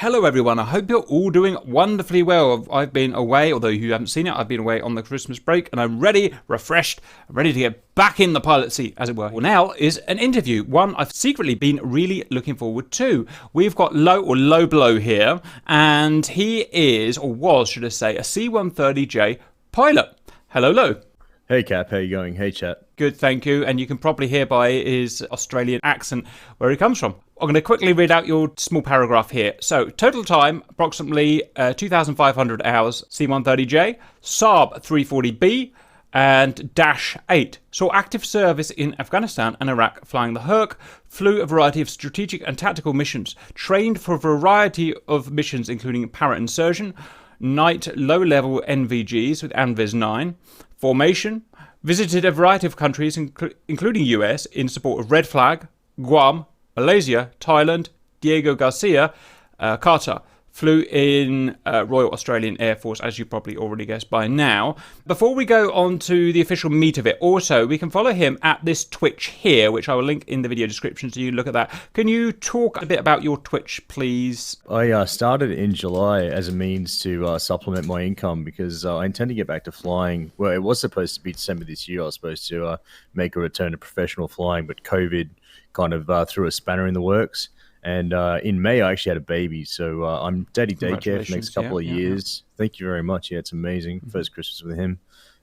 Hello everyone, I hope you're all doing wonderfully well. I've been away, although you haven't seen it, I've been away on the Christmas break and I'm ready, refreshed, ready to get back in the pilot seat, as it were. Well, now is an interview, one I've secretly been really looking forward to. We've got LowBlow here, and he is, or was, should I say, a C-130J pilot. Hello, Low. Hey Cap, how you going? Hey chat. Good, thank you. And you can probably hear by his Australian accent where he comes from. I'm going to quickly read out your small paragraph here. So, total time, approximately 2,500 hours, C-130J, Saab 340B, and Dash 8. Saw active service in Afghanistan and Iraq flying the Herc, flew a variety of strategic and tactical missions, trained for a variety of missions including para-insertion, night low-level NVGs with ANVIS 9, formation, visited a variety of countries including US in support of Red Flag, Guam, Malaysia, Thailand, Diego Garcia, Qatar. Flew in Royal Australian Air Force, as you probably already guessed by now. Before we go on to the official meat of it, also, we can follow him at this Twitch here, which I will link in the video description so you look at that. Can you talk a bit about your Twitch, please? I started in July as a means to supplement my income because I intend to get back to flying. Well, it was supposed to be December this year. I was supposed to make a return to professional flying, but COVID kind of threw a spanner in the works. And in May, I actually had a baby. So I'm daddy daycare for the next couple of years. Yeah. Thank you very much. Yeah, it's amazing. Mm-hmm. First Christmas with him.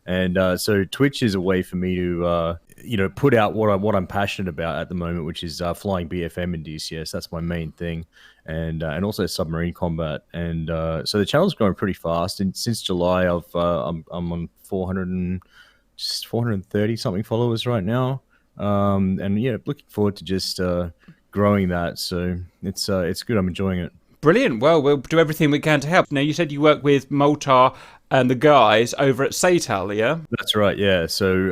And so Twitch is a way for me to, put out what I'm passionate about at the moment, which is flying BFM and DCS. That's my main thing. And also submarine combat. And so the channel's growing pretty fast. And since July, I'm on 430 something followers right now. And yeah, looking forward to just growing that, so it's good. I'm enjoying it. Brilliant. Well, we'll do everything we can to help. Now, you said you work with Moltar and the guys over at SATAL, yeah? That's right, yeah. So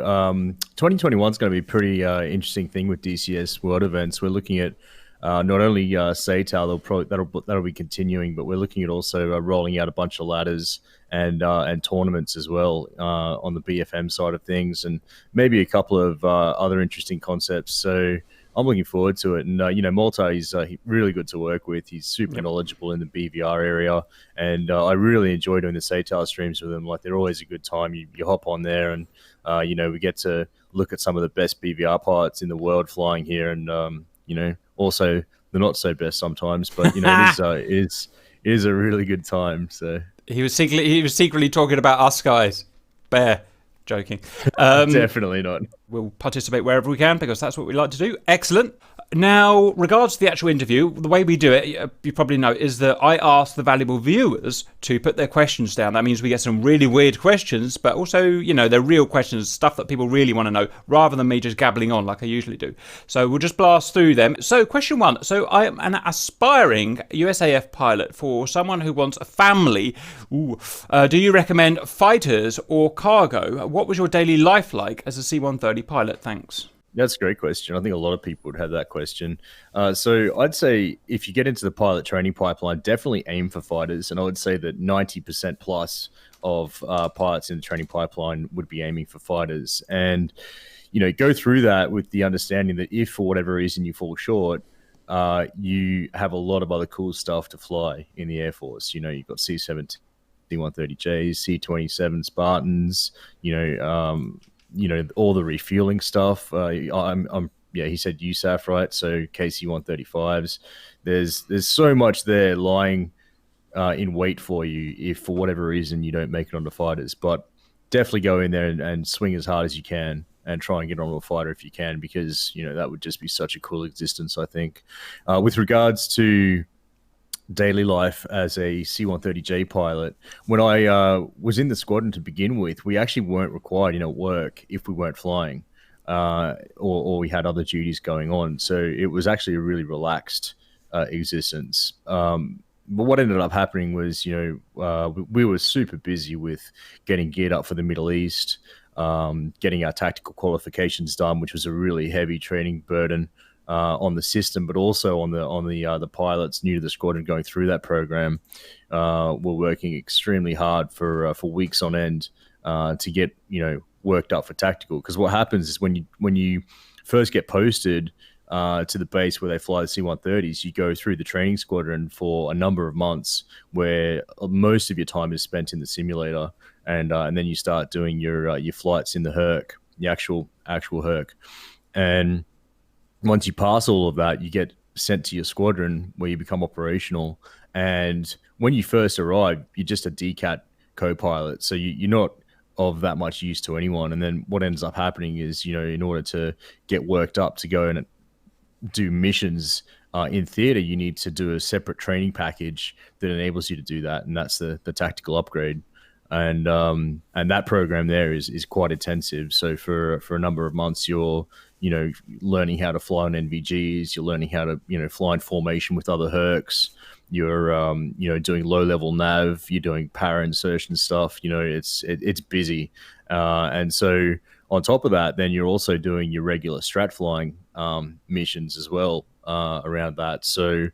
2021 is going to be a pretty interesting thing with DCS World Events. We're looking at not only SATAL, that'll be continuing, but we're looking at also rolling out a bunch of ladders and tournaments as well on the BFM side of things, and maybe a couple of other interesting concepts. So I'm looking forward to it. And, Malta is really good to work with. He's super knowledgeable in the BVR area. And I really enjoy doing the SATAL streams with him. Like, they're always a good time. You hop on there and, we get to look at some of the best BVR pilots in the world flying here. And, also the not so best sometimes. But, it is a really good time. So he was secretly talking about us guys. Bear. Joking. Definitely not. We'll participate wherever we can because that's what we like to do. Excellent. Now, regards to the actual interview, the way we do it, you probably know, is that I ask the valuable viewers to put their questions down. That means we get some really weird questions, but also, they're real questions, stuff that people really want to know, rather than me just gabbling on like I usually do. So we'll just blast through them. So question one. So I am an aspiring USAF pilot for someone who wants a family. Do you recommend fighters or cargo? What was your daily life like as a C-130 pilot? Thanks. That's a great question. I think a lot of people would have that question. So I'd say if you get into the pilot training pipeline, definitely aim for fighters. And I would say that 90% plus of pilots in the training pipeline would be aiming for fighters. And, go through that with the understanding that if for whatever reason you fall short, you have a lot of other cool stuff to fly in the Air Force. You've got C-17, C-130Js, C-27 Spartans, all the refueling stuff. He said USAF, right? So KC-135s. There's so much there lying in wait for you if for whatever reason you don't make it onto fighters. But definitely go in there and swing as hard as you can and try and get onto a fighter if you can, because that would just be such a cool existence, I think. With regards to daily life as a C-130J pilot, when I was in the squadron to begin with, we actually weren't required at work if we weren't flying or we had other duties going on. So it was actually a really relaxed existence. But what ended up happening was, we were super busy with getting geared up for the Middle East, getting our tactical qualifications done, which was a really heavy training burden on the system, but also on the pilots new to the squadron going through that program. We're working extremely hard for weeks on end to get worked up for tactical. Because what happens is when you first get posted, to the base where they fly the C-130s, you go through the training squadron for a number of months where most of your time is spent in the simulator, and then you start doing your flights in the Herc, the actual Herc. And once you pass all of that, you get sent to your squadron where you become operational. And when you first arrive, you're just a DCAT co-pilot, so you're not of that much use to anyone. And then what ends up happening is, in order to get worked up to go and do missions in theater, you need to do a separate training package that enables you to do that, and that's the tactical upgrade. And that program there is quite intensive. So for a number of months, you're learning how to fly on NVGs, you're learning how to fly in formation with other Hercs, you're doing low level nav, you're doing para insertion stuff. It's busy, and so on top of that, then you're also doing your regular strat flying missions as well around that. So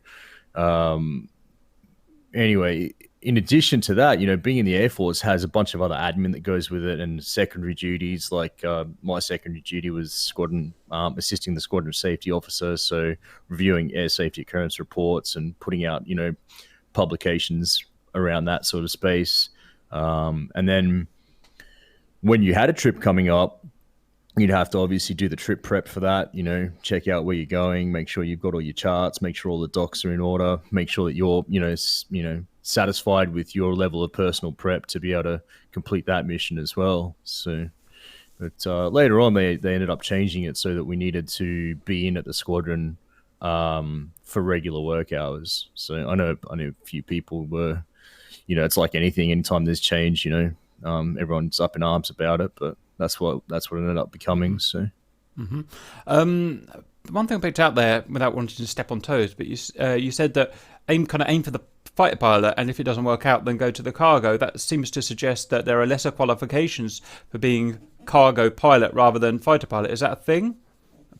anyway, in addition to that, being in the Air Force has a bunch of other admin that goes with it, and secondary duties. Like my secondary duty was squadron assisting the squadron safety officer, so reviewing air safety occurrence reports and putting out publications around that sort of space. And then when you had a trip coming up, you'd have to obviously do the trip prep for that, check out where you're going, make sure you've got all your charts, make sure all the docs are in order, make sure that you're, satisfied with your level of personal prep to be able to complete that mission as well. So, but later on, they ended up changing it so that we needed to be in at the squadron for regular work hours. So I know a few people were, it's like anything, anytime there's change, everyone's up in arms about it, but that's what it ended up becoming. So, the one thing I picked out there, without wanting to step on toes, but you said that aim for the fighter pilot, and if it doesn't work out, then go to the cargo. That seems to suggest that there are lesser qualifications for being cargo pilot rather than fighter pilot. Is that a thing?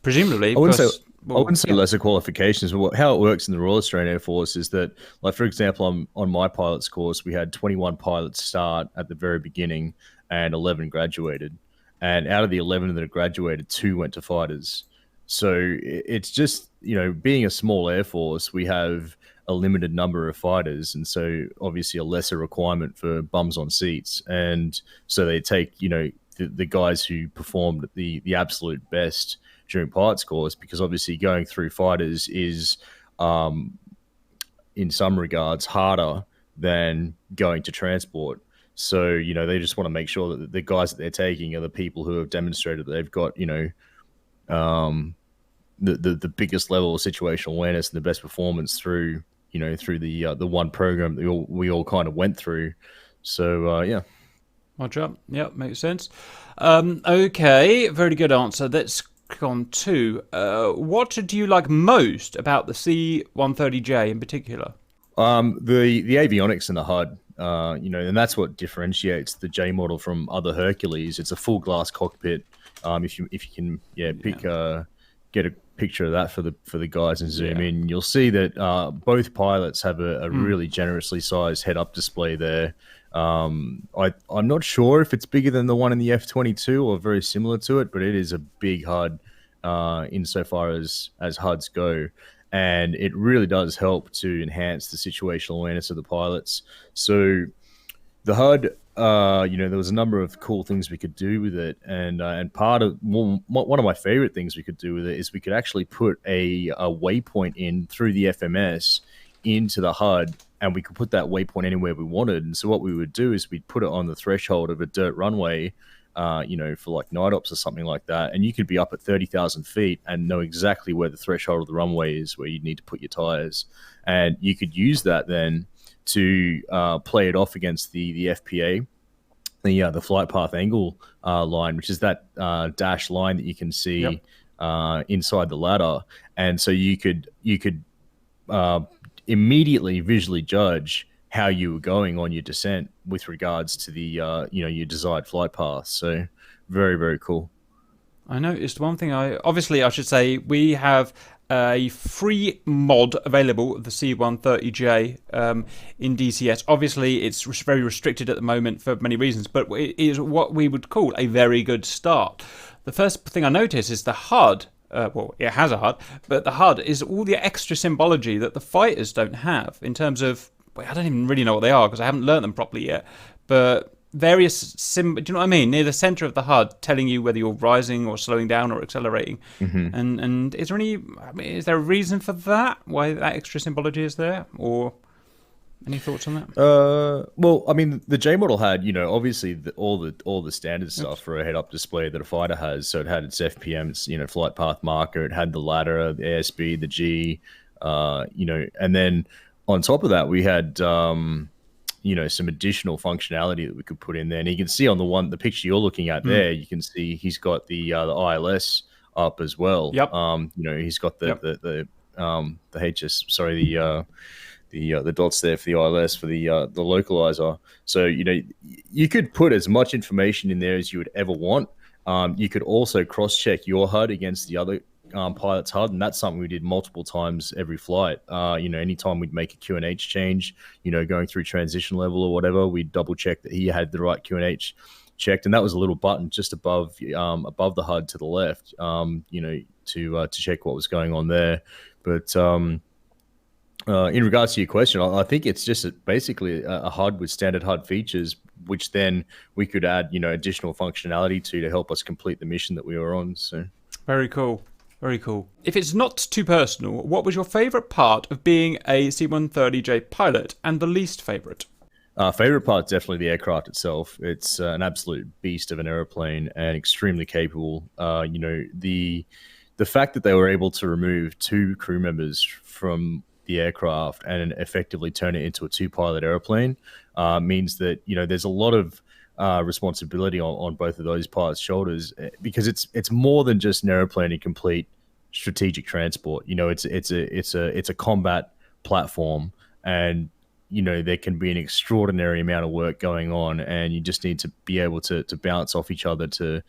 Presumably, I wouldn't say lesser qualifications, but how it works in the Royal Australian Air Force is that, like, for example, on my pilot's course, we had 21 pilots start at the very beginning and 11 graduated. And out of the 11 that graduated, 2 went to fighters. So it's just, being a small Air Force, we have a limited number of fighters, and so obviously a lesser requirement for bums on seats. And so they take, the guys who performed at the absolute best during pilot's course, because obviously going through fighters is, in some regards, harder than going to transport. So, they just want to make sure that the guys that they're taking are the people who have demonstrated that they've got, the biggest level of situational awareness and the best performance through the one program that we all kind of went through. So, yeah. Roger. Yeah, makes sense. Okay, very good answer. Let's click on to what do you like most about the C-130J in particular? The avionics and the HUD. And that's what differentiates the J model from other Hercules. It's a full glass cockpit. If you can, get a picture of that for the guys and zoom in, you'll see that both pilots have a really generously sized head-up display there. I'm not sure if it's bigger than the one in the F-22 or very similar to it, but it is a big HUD insofar as HUDs go. And it really does help to enhance the situational awareness of the pilots. So the HUD, there was a number of cool things we could do with it, and part of one of my favorite things we could do with it is we could actually put a waypoint in through the FMS into the HUD, and we could put that waypoint anywhere we wanted. And so what we would do is we'd put it on the threshold of a dirt runway, for like night ops or something like that, and you could be up at 30,000 feet and know exactly where the threshold of the runway is, where you need to put your tires, and you could use that then to play it off against the FPA, the flight path angle line, which is that dashed line that you can see inside the ladder. And so you could immediately visually judge how you were going on your descent with regards to the your desired flight path. So very, very cool. I noticed one thing. I should say we have a free mod available, the C-130J in DCS. Obviously, it's very restricted at the moment for many reasons, but it is what we would call a very good start. The first thing I noticed is the HUD well, it has a HUD, but the HUD is all the extra symbology that the fighters don't have in terms of, well, I don't even really know what they are because I haven't learned them properly yet, but various do you know what I mean? Near the center of the HUD, telling you whether you're rising or slowing down or accelerating. And is there any? I mean, is there a reason for that? Why that extra symbology is there? Or any thoughts on that? Well, I mean, the J model had, obviously all the standard stuff for a head-up display that a fighter has. So it had its FPM, its, flight path marker. It had the ladder, the airspeed, the G, and then on top of that, we had, some additional functionality that we could put in there. And you can see on the picture you're looking at there, you can see he's got the ILS up as well. Yep. He's got the HS, sorry, the dots there for the ILS for the localizer. So you could put as much information in there as you would ever want. You could also cross-check your HUD against the other pilot's HUD, and that's something we did multiple times every flight. Anytime we'd make a QNH change, going through transition level or whatever, we'd double-check that he had the right QNH checked, and that was a little button just above the HUD to the left, to check what was going on there. But in regards to your question, I think it's just basically a HUD with standard HUD features, which then we could add, additional functionality to help us complete the mission that we were on. So very cool. Very cool. If it's not too personal, what was your favorite part of being a C-130J pilot and the least favorite? Favorite part is definitely the aircraft itself. It's an absolute beast of an airplane and extremely capable. The fact that they were able to remove 2 crew members from the aircraft and effectively turn it into a 2-pilot airplane means that there's a lot of responsibility on both of those pilots' shoulders, because it's more than just an airplane in complete strategic transport. It's a combat platform, and there can be an extraordinary amount of work going on, and you just need to be able to bounce off each other to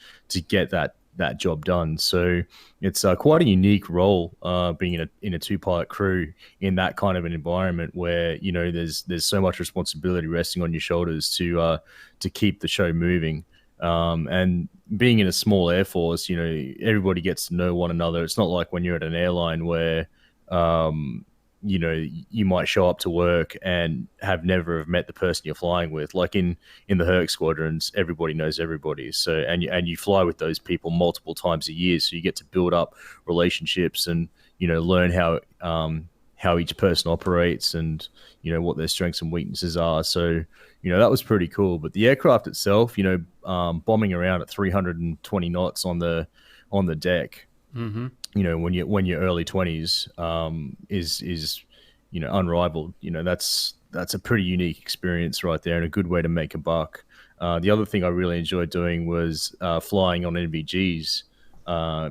get that job done. So it's quite a unique role, being in a 2-pilot crew in that kind of an environment where there's so much responsibility resting on your shoulders to keep the show moving. And being in a small air force, everybody gets to know one another. It's not like when you're at an airline where you might show up to work and never have met the person you're flying with. Like in the Herc squadrons, everybody knows everybody. So and you fly with those people multiple times a year, so you get to build up relationships and learn how each person operates and what their strengths and weaknesses are. So that was pretty cool. But the aircraft itself, bombing around at 320 knots on the deck. Mm-hmm. When you're early 20s, is unrivaled. That's a pretty unique experience right there, and a good way to make a buck. The other thing I really enjoyed doing was flying on NVGs,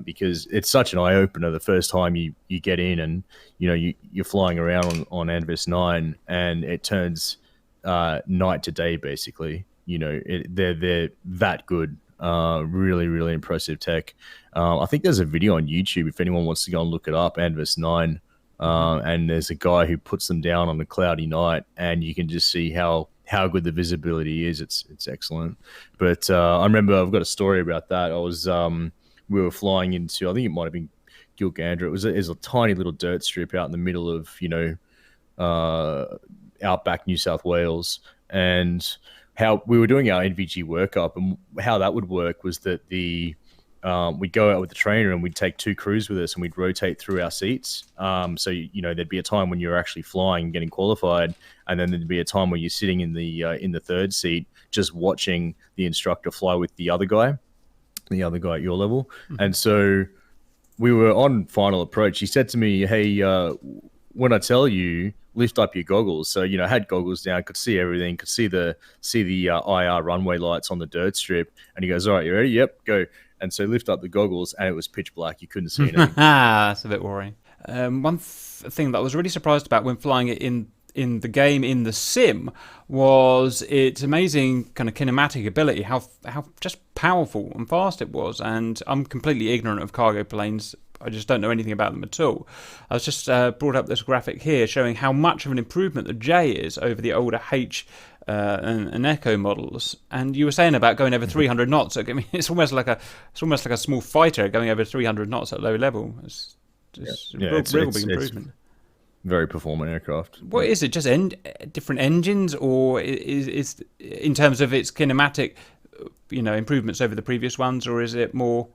because it's such an eye opener the first time you get in, and you're flying around on Anvis 9, and it turns night to day basically. They're that good. Really, really impressive tech. I think there's a video on YouTube if anyone wants to go and look it up, Anvis 9. And there's a guy who puts them down on a cloudy night, and you can just see how good the visibility is. It's excellent. But I remember I've got a story about that. We were flying into, I think it might have been Gilgandra. It was a tiny little dirt strip out in the middle of outback New South Wales, and how we were doing our NVG workup, and how that would work was that we'd go out with the trainer and we'd take 2 crews with us, and we'd rotate through our seats. So there'd be a time when you're actually flying, getting qualified, and then there'd be a time where you're sitting in the 3rd seat, just watching the instructor fly with the other guy at your level. Mm-hmm. And so we were on final approach. He said to me, "Hey, when I tell you, lift up your goggles." So, I had goggles down, could see everything, could see the IR runway lights on the dirt strip. And he goes, "All right, you ready?" "Yep, go." And so lift up the goggles, and it was pitch black. You couldn't see anything. That's a bit worrying. One thing that I was really surprised about when flying it in the game, in the sim, was its amazing kind of kinematic ability, how just powerful and fast it was. And I'm completely ignorant of cargo planes I just don't know anything about them at all. I was just brought up this graphic here showing how much of an improvement the J is over the older H and Echo models. And you were saying about going over 300 knots. I mean, it's almost like a small fighter going over 300 knots at low level. It's real big improvement. Very performant aircraft. What is it? Just different engines, or is in terms of its kinematic, improvements over the previous ones, or is it more?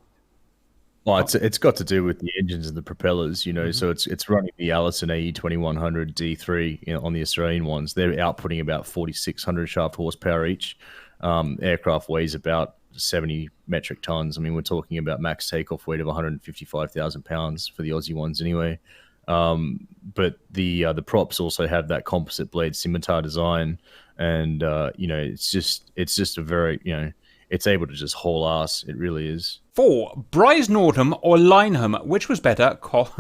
Well, it's got to do with the engines and the propellers, So it's running the Allison AE 2100 D3 on the Australian ones. They're outputting about 4,600 shaft horsepower each. Aircraft weighs about 70 metric tons. I mean, we're talking about max takeoff weight of 155,000 pounds for the Aussie ones, anyway. But the props also have that composite blade scimitar design, and it's just a very it's able to just haul ass. It really is. 4. Bryce Northam or Lineham, which was better? Cough,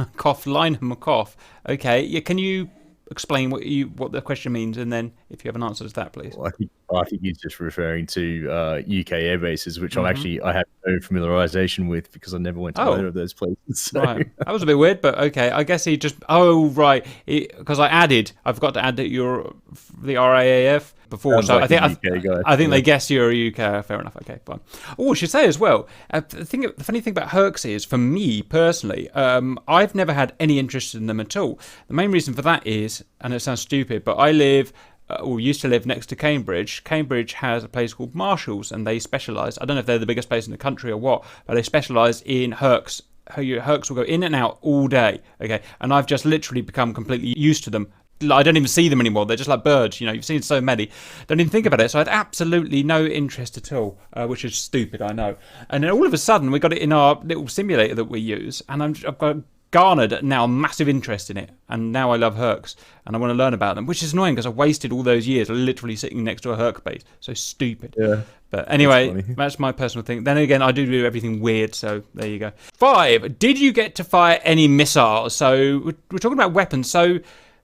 Lineham, cough. Okay, yeah. Can you explain what the question means, and then if you have an answer to that, please? Well, I think he's just referring to UK air bases, which I have no familiarization with because I never went to either of those places. So. Right, that was a bit weird, but okay. I guess he just. Oh, right, because I forgot to add that you're the RAAF before, Sounds so like I think they guess you're a UK. Fair enough. Okay, fine. Oh, I should say as well. The funny thing about Hercules, for me personally, I've never had any interest in them at all. The main reason for that is, and it sounds stupid, but I live. Or used to live next to Cambridge. Cambridge has a place called Marshalls, and they specialise. I don't know if they're the biggest place in the country or what, but they specialise in Hercs. Hercs will go in and out all day. Okay, and I've just literally become completely used to them. I don't even see them anymore. They're just like birds. You've seen so many. Don't even think about it. So I had absolutely no interest at all, which is stupid, I know. And then all of a sudden, we got it in our little simulator that we use, and I've got garnered now massive interest in it, and now I love Hercs and I want to learn about them, which is annoying because I wasted all those years literally sitting next to a Herc base. So stupid. Yeah. But anyway, that's my personal thing. Then again, I do everything weird, so there you go. 5. Did you get to fire any missiles? So we're talking about weapons. So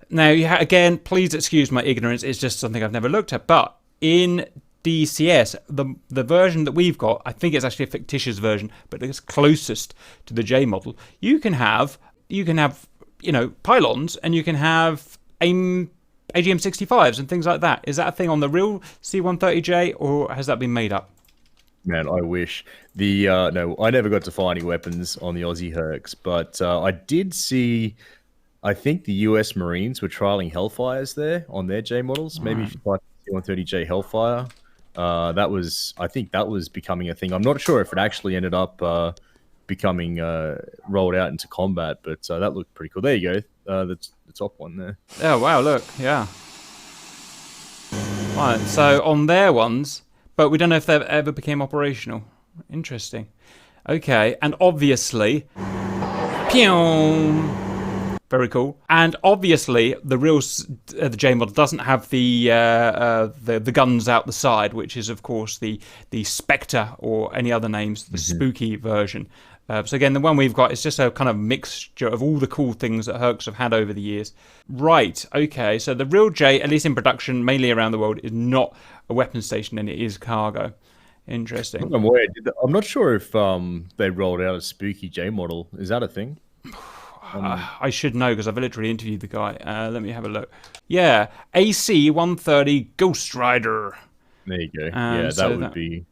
now, again, please excuse my ignorance. It's just something I've never looked at. But in DCS, the version that we've got, I think it's actually a fictitious version, but it's closest to the J model. You can have pylons, and you can have AGM-65s and things like that. Is that a thing on the real C-130J, or has that been made up? Man, I wish. No, I never got to fire any weapons on the Aussie Hercs, but I did see. I think the US Marines were trialing Hellfires there on their J models. Maybe if you type C-130J Hellfire. I think that was becoming a thing. I'm not sure if it actually ended up becoming rolled out into combat, but that looked pretty cool. There you go. That's the top one there. Oh, wow, look, yeah. Right, so on their ones, but we don't know if they ever became operational. Interesting. Okay, and obviously, pew! Very cool. And obviously, the J model doesn't have the guns out the side, which is, of course, the Spectre or any other names, the spooky version. So again, the one we've got is just a kind of mixture of all the cool things that Hercs have had over the years. Right, okay, so the real J, at least in production, mainly around the world, is not a weapons station, and it is cargo. Interesting. I'm not sure if they rolled out a spooky J model. Is that a thing? I should know because I've literally interviewed the guy. Let me have a look. Yeah, AC-130 Ghost Rider. There you go. That would be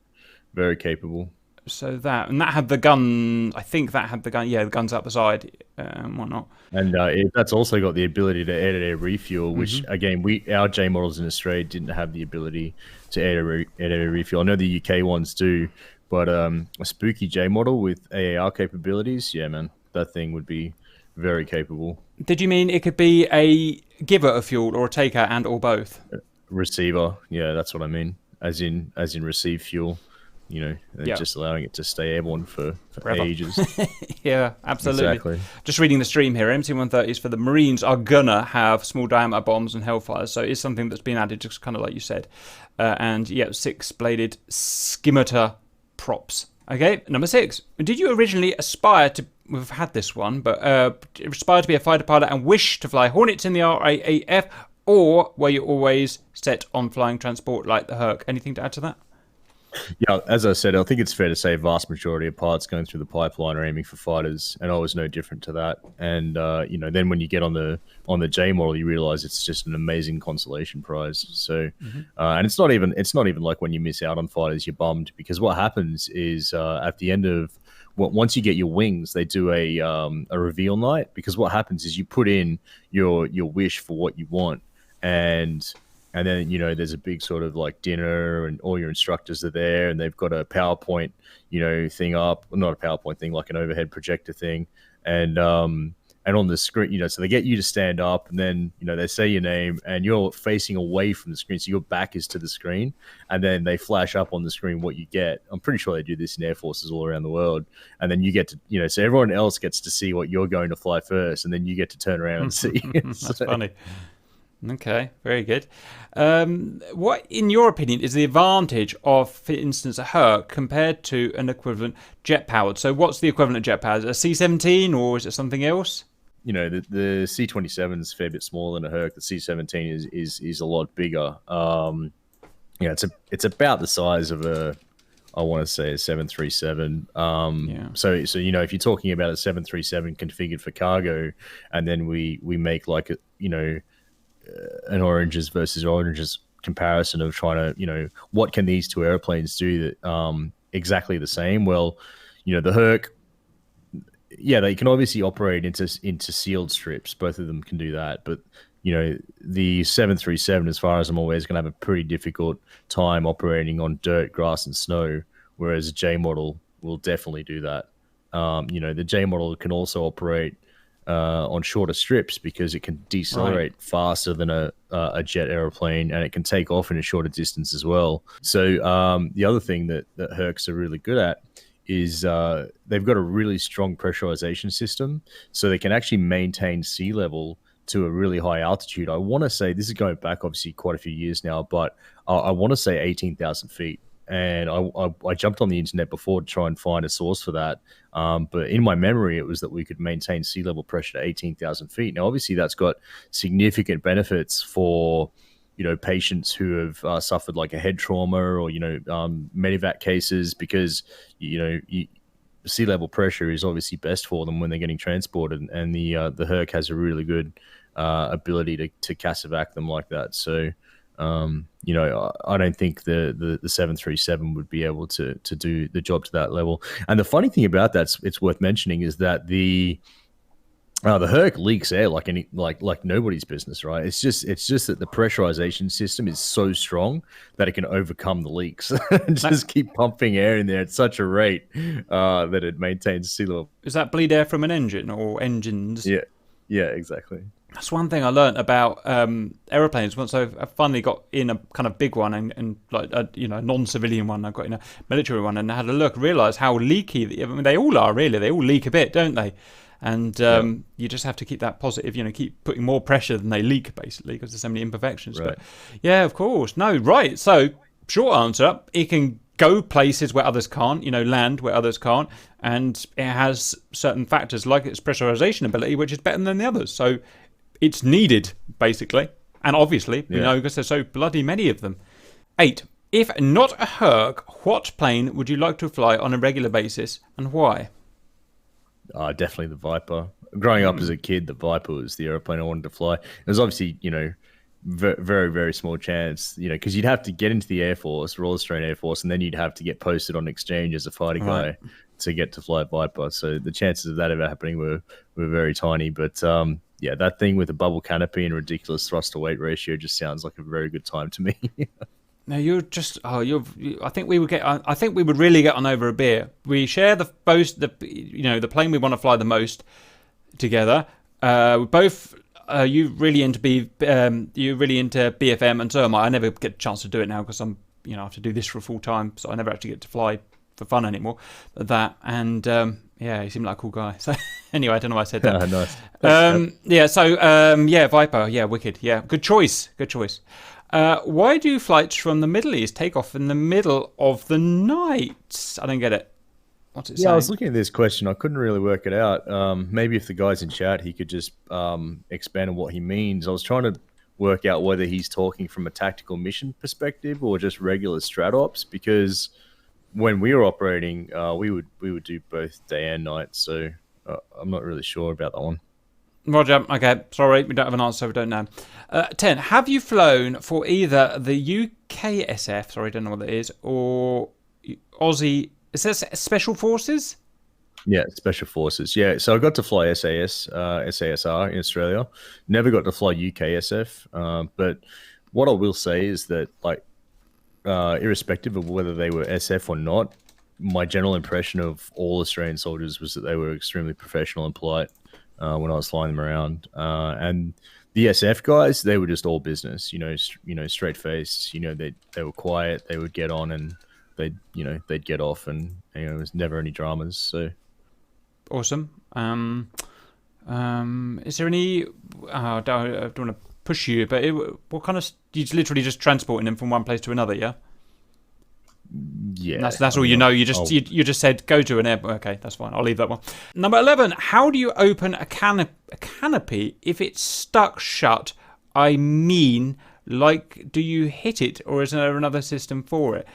very capable. So that had the gun. I think that had the gun. Yeah, the guns out the side and whatnot. And that's also got the ability to air-to-air refuel, which again, our J models in Australia didn't have the ability to air-to-air refuel. I know the UK ones do, but a spooky J model with AAR capabilities, yeah, man, that thing would be very capable. Did you mean it could be a giver of fuel or a taker and or both? Receiver, yeah, that's what I mean. As in receive fuel. Just allowing it to stay airborne for ages. Yeah, absolutely. Exactly. Just reading the stream here, MC-130s for the Marines are gonna have small diameter bombs and Hellfires, so it's something that's been added, just kind of like you said. And yeah, 6-bladed scimitar props. Okay, number 6. Did you originally aspire to? We've had this one, but aspire to be a fighter pilot and wish to fly Hornets in the RAAF, or were you always set on flying transport like the Herc? Anything to add to that? Yeah, as I said, I think it's fair to say vast majority of pilots going through the pipeline are aiming for fighters, and I was no different to that. And then when you get on the J model, you realize it's just an amazing consolation prize. So, and it's not even like when you miss out on fighters, you're bummed, because what happens is at the end of once you get your wings, they do a reveal night, because what happens is you put in your wish for what you want, and then there's a big sort of like dinner, and all your instructors are there, and they've got a PowerPoint thing up, not a PowerPoint thing, like an overhead projector thing, and on the screen, so they get you to stand up, and then they say your name, and you're facing away from the screen, so your back is to the screen, and then they flash up on the screen what you get. I'm pretty sure they do this in air forces all around the world, and then you get to so everyone else gets to see what you're going to fly first, and then you get to turn around and see. That's funny. Okay, very good. What, in your opinion, is the advantage of, for instance, a Herc compared to an equivalent jet-powered? So what's the equivalent jet-powered? A C-17, or is it something else? The C-27 is a fair bit smaller than a Herc. The C-17 is a lot bigger. It's about the size of I want to say a 737. So if you're talking about a 737 configured for cargo, and then we make like an oranges versus oranges comparison of trying to what can these two airplanes do that exactly the same. Well, the Herc, they can obviously operate into sealed strips. Both of them can do that, but the 737, as far as I'm aware, is going to have a pretty difficult time operating on dirt, grass, and snow, whereas a J model will definitely do that. The J model can also operate on shorter strips, because it can decelerate faster than a jet aeroplane, and it can take off in a shorter distance as well. So the other thing that Hercs are really good at is they've got a really strong pressurization system, so they can actually maintain sea level to a really high altitude. I want to say, this is going back obviously quite a few years now, but I want to say 18,000 feet. And I jumped on the internet before to try and find a source for that. But in my memory, it was that we could maintain sea level pressure to 18,000 feet. Now, obviously, that's got significant benefits for patients who have suffered like a head trauma, or medevac cases, because sea level pressure is obviously best for them when they're getting transported, and the Herc has a really good ability to casevac them like that. So I don't think the 737 would be able to do the job to that level. And the funny thing about that, it's worth mentioning, is that the Herc leaks air like nobody's business, right? It's just that the pressurization system is so strong that it can overcome the leaks and just keep pumping air in there at such a rate that it maintains sea level. Is that bleed air from an engine or engines? Yeah, exactly. That's one thing I learned about aeroplanes once I finally got in a kind of big one, and like a non-civilian one. I got in a military one and had a look, realised how leaky. They all are, really. They all leak a bit, don't they? And you just have to keep that positive. Keep putting more pressure than they leak, basically, because there's so many imperfections. Right. But yeah, of course. No, right. So short answer: it can go places where others can't. Land where others can't, and it has certain factors like its pressurization ability, which is better than the others. So it's needed, basically. And obviously, we know, because there's so bloody many of them. 8. If not a Herc, what plane would you like to fly on a regular basis, and why? Definitely the Viper. Growing up as a kid, the Viper was the airplane I wanted to fly. It was obviously, very, very small chance, because you'd have to get into the Air Force, Royal Australian Air Force, and then you'd have to get posted on exchange as a fighter guy to get to fly a Viper. So the chances of that ever happening were very tiny. But that thing with a bubble canopy and ridiculous thrust to weight ratio just sounds like a very good time to me. No, you're just. I think we would really get on over a beer. We share the plane we want to fly the most together. We both. You really into BFM, and so am I. I never get a chance to do it now because I'm. I have to do this for full time, so I never actually get to fly for fun anymore. That and. He seemed like a cool guy. So anyway, I don't know why I said that. Nice. Viper. Yeah, wicked. Yeah, good choice. Why do flights from the Middle East take off in the middle of the night? I don't get it. What's it saying? I was looking at this question. I couldn't really work it out. Maybe if the guy's in chat, he could just expand on what he means. I was trying to work out whether he's talking from a tactical mission perspective or just regular strat ops, because when we were operating, we would do both day and night. So I'm not really sure about that one. Roger. Okay, sorry, we don't have an answer. We don't know. 10. Have you flown for either the UKSF? Sorry, I don't know what that is, or Aussie? Is this Special Forces? Yeah, Special Forces. Yeah, so I got to fly SASR in Australia. Never got to fly UKSF. But what I will say is that, like, irrespective of whether they were SF or not, my general impression of all Australian soldiers was that they were extremely professional and polite when I was flying them around. And the SF guys, they were just all business. Straight face. They were quiet. They would get on and they'd get off, and there was never any dramas. So. Awesome. Is there any? I don't want to push you, but what kind of? You literally just transporting them from one place to another, yeah. Yeah, that's all you know. You just said go to an airport. Okay, that's fine. I'll leave that one. Number 11. How do you open a canopy if it's stuck shut? I mean, like, do you hit it, or is there another system for it?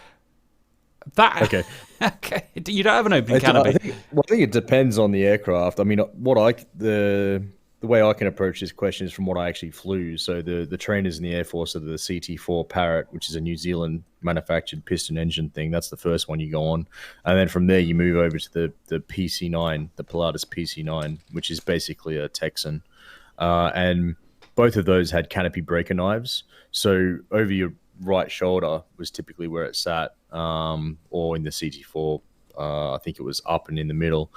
Okay. Okay. You don't have an open canopy. I think it depends on the aircraft. I mean, the way I can approach this question is from what I actually flew. So the trainers in the Air Force are the CT4 Parrot, which is a New Zealand manufactured piston engine thing. That's the first one you go on. And then from there you move over to the PC9, the Pilatus PC9, which is basically a Texan. And both of those had canopy breaker knives. So over your right shoulder was typically where it sat, or in the CT4, I think it was up and in the middle.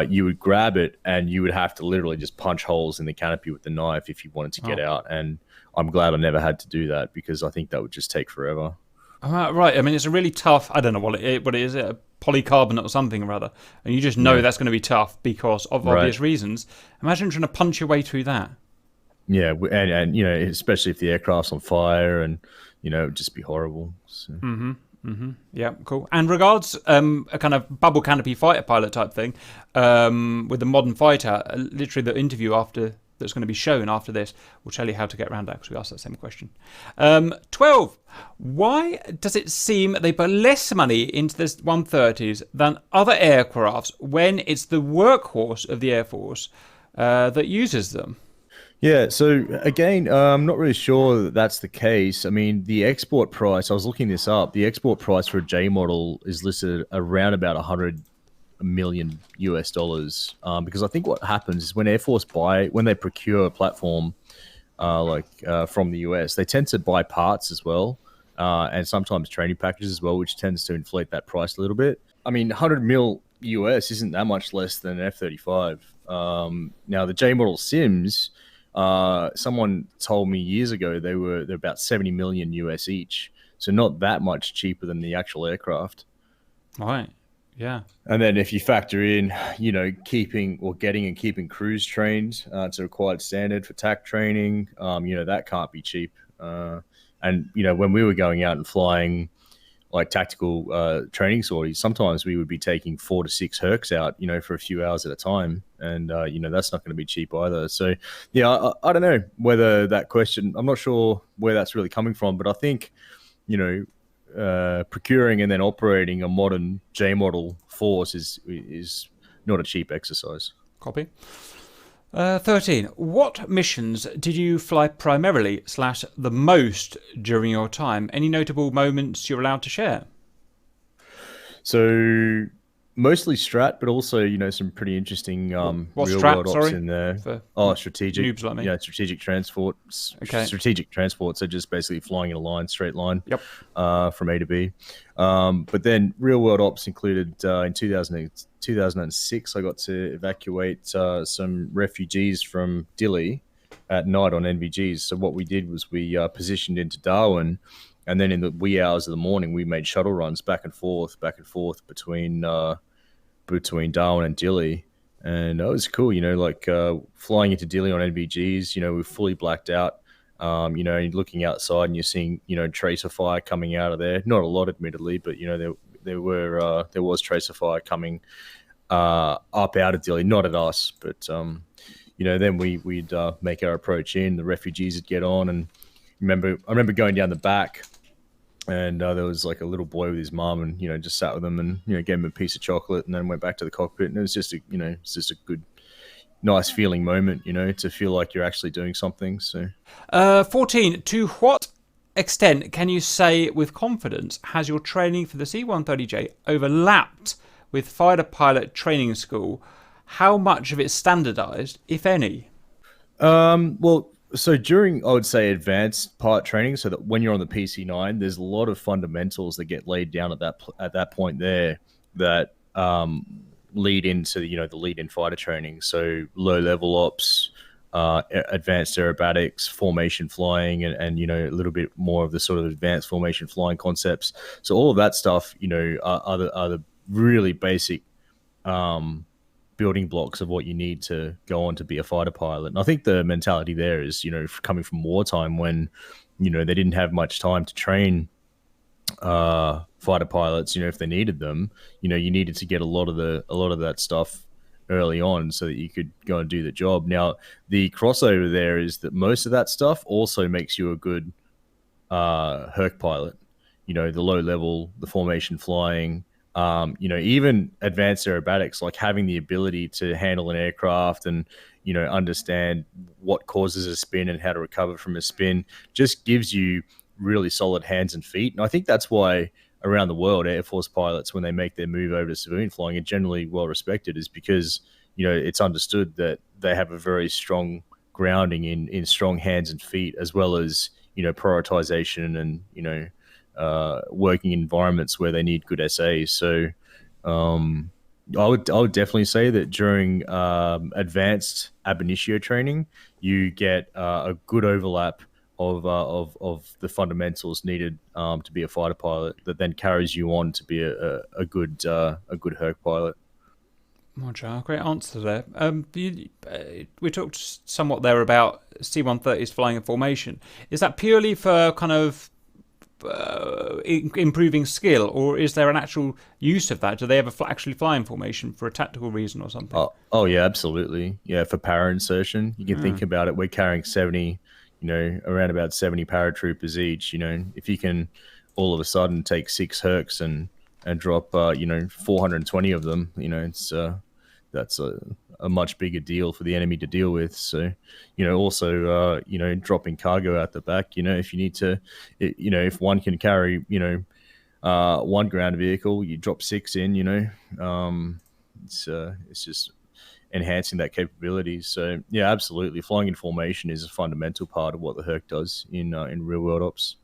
You would grab it and you would have to literally just punch holes in the canopy with the knife if you wanted to get out. And I'm glad I never had to do that, because I think that would just take forever. Right. I mean, it's a really tough, I don't know what it is, a polycarbonate or something or other. And you just know that's going to be tough because of obvious reasons. Imagine trying to punch your way through that. Yeah, and especially if the aircraft's on fire, and it would just be horrible. So. Yeah, cool. And regards a kind of bubble canopy fighter pilot type thing with the modern fighter, literally the interview that's going to be shown after this will tell you how to get around that, because we asked that same question. 12. Why does it seem they put less money into the 130s than other aircrafts when it's the workhorse of the Air Force that uses them? Yeah, so again, I'm not really sure that that's the case. I mean, the export price, I was looking this up, the export price for a J model is listed around about $100 million US, because I think what happens is when Air Force when they procure a platform from the US, they tend to buy parts as well, and sometimes training packages as well, which tends to inflate that price a little bit. I mean, 100 mil US isn't that much less than an F-35. Now, the J model sims, someone told me years ago they're about 70 million US each, so not that much cheaper than the actual aircraft. Right. Yeah. And then if you factor in, keeping and keeping crews trained to required standard for TAC training, that can't be cheap. And when we were going out and flying like tactical training sorties, sometimes we would be taking 4 to 6 Hercs out, for a few hours at a time. And, that's not going to be cheap either. So, yeah, I don't know whether that question, I'm not sure where that's really coming from, but I think, procuring and then operating a modern J model force is not a cheap exercise. Copy. 13. What missions did you fly primarily / the most during your time? Any notable moments you're allowed to share? So mostly strat, but also some pretty interesting real world ops in there. Strategic. Noobs like me. Yeah, strategic transport. Okay. Strategic transport, so just basically flying in a straight line. Yep. From A to B. But then real world ops included in 2006, I got to evacuate some refugees from Dili at night on NVGs. So what we did was we positioned into Darwin, and then in the wee hours of the morning, we made shuttle runs back and forth between Darwin and Dili. And that was cool, flying into Dili on NVGs, we're fully blacked out. Looking outside and you're seeing, tracer fire coming out of there. Not a lot, admittedly, but there was tracer fire coming up out of Dili, not at us, but then we'd make our approach in. The refugees would get on, and I remember going down the back, and there was like a little boy with his mum, and just sat with them, and gave him a piece of chocolate, and then went back to the cockpit, and it was just it's just a good, nice feeling moment, to feel like you're actually doing something. So, 14. To what extent can you say with confidence has your training for the C-130J overlapped with fighter pilot training school? How much of it's standardized, if any? Well, so during, I would say, advanced pilot training, so that when you're on the PC-9, there's a lot of fundamentals that get laid down at that point there that lead into the lead-in fighter training. So low-level ops, advanced aerobatics, formation flying, and a little bit more of the sort of advanced formation flying concepts. So all of that stuff, are the really basic building blocks of what you need to go on to be a fighter pilot. And I think the mentality there is, coming from wartime when, they didn't have much time to train fighter pilots, if they needed them, you needed to get a lot of that stuff early on so that you could go and do the job. Now, the crossover there is that most of that stuff also makes you a good Herc pilot. The low level, the formation flying, even advanced aerobatics, like having the ability to handle an aircraft and, understand what causes a spin and how to recover from a spin, just gives you really solid hands and feet. And I think that's why around the world, Air Force pilots, when they make their move over to civilian flying, are generally well respected, is because, it's understood that they have a very strong grounding in strong hands and feet, as well as, prioritization and, working environments where they need good SAs. So I would definitely say that during advanced ab initio training, you get a good overlap of the fundamentals needed to be a fighter pilot that then carries you on to be a good Herc pilot. Roger, great answer there. We talked somewhat there about C-130s flying in formation. Is that purely for kind of improving skill, or is there an actual use of that? Do they ever actually fly in formation for a tactical reason or something? Oh yeah, absolutely. Yeah, for para insertion, you can think about it. We're carrying 70, around about 70 paratroopers each. If you can all of a sudden take 6 Hercs and drop 420 of them, it's that's a much bigger deal for the enemy to deal with. So, also, dropping cargo out the back, if you need to, if one can carry, one ground vehicle, you drop 6 in, it's just enhancing that capability. So yeah, absolutely. Flying in formation is a fundamental part of what the Herc does in real world ops.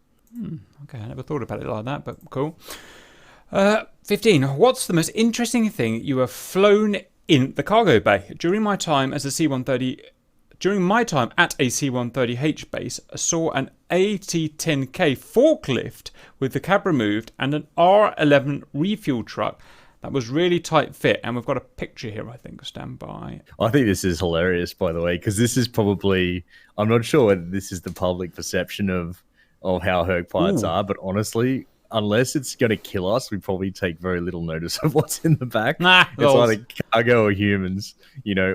Okay, I never thought about it like that, but cool. 15. What's the most interesting thing you have flown in the cargo bay? During my time at a C-130H base, I saw an AT-10K forklift with the cab removed and an R11 refuel truck that was really tight fit. And we've got a picture here, I think. Stand by. I think this is hilarious, by the way, because this is probably, I'm not sure whether this is the public perception of how Herc pilots are, but honestly, unless it's going to kill us, we probably take very little notice of what's in the back. It's either cargo or humans,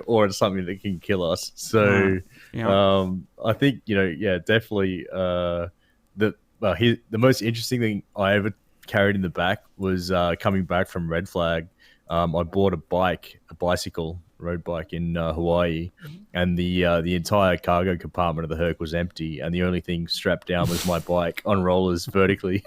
or it's something that can kill us. So I think, definitely the most interesting thing I ever carried in the back was coming back from Red Flag. I bought a bicycle, road bike in Hawaii, and the entire cargo compartment of the Herc was empty, and the only thing strapped down was my bike on rollers vertically.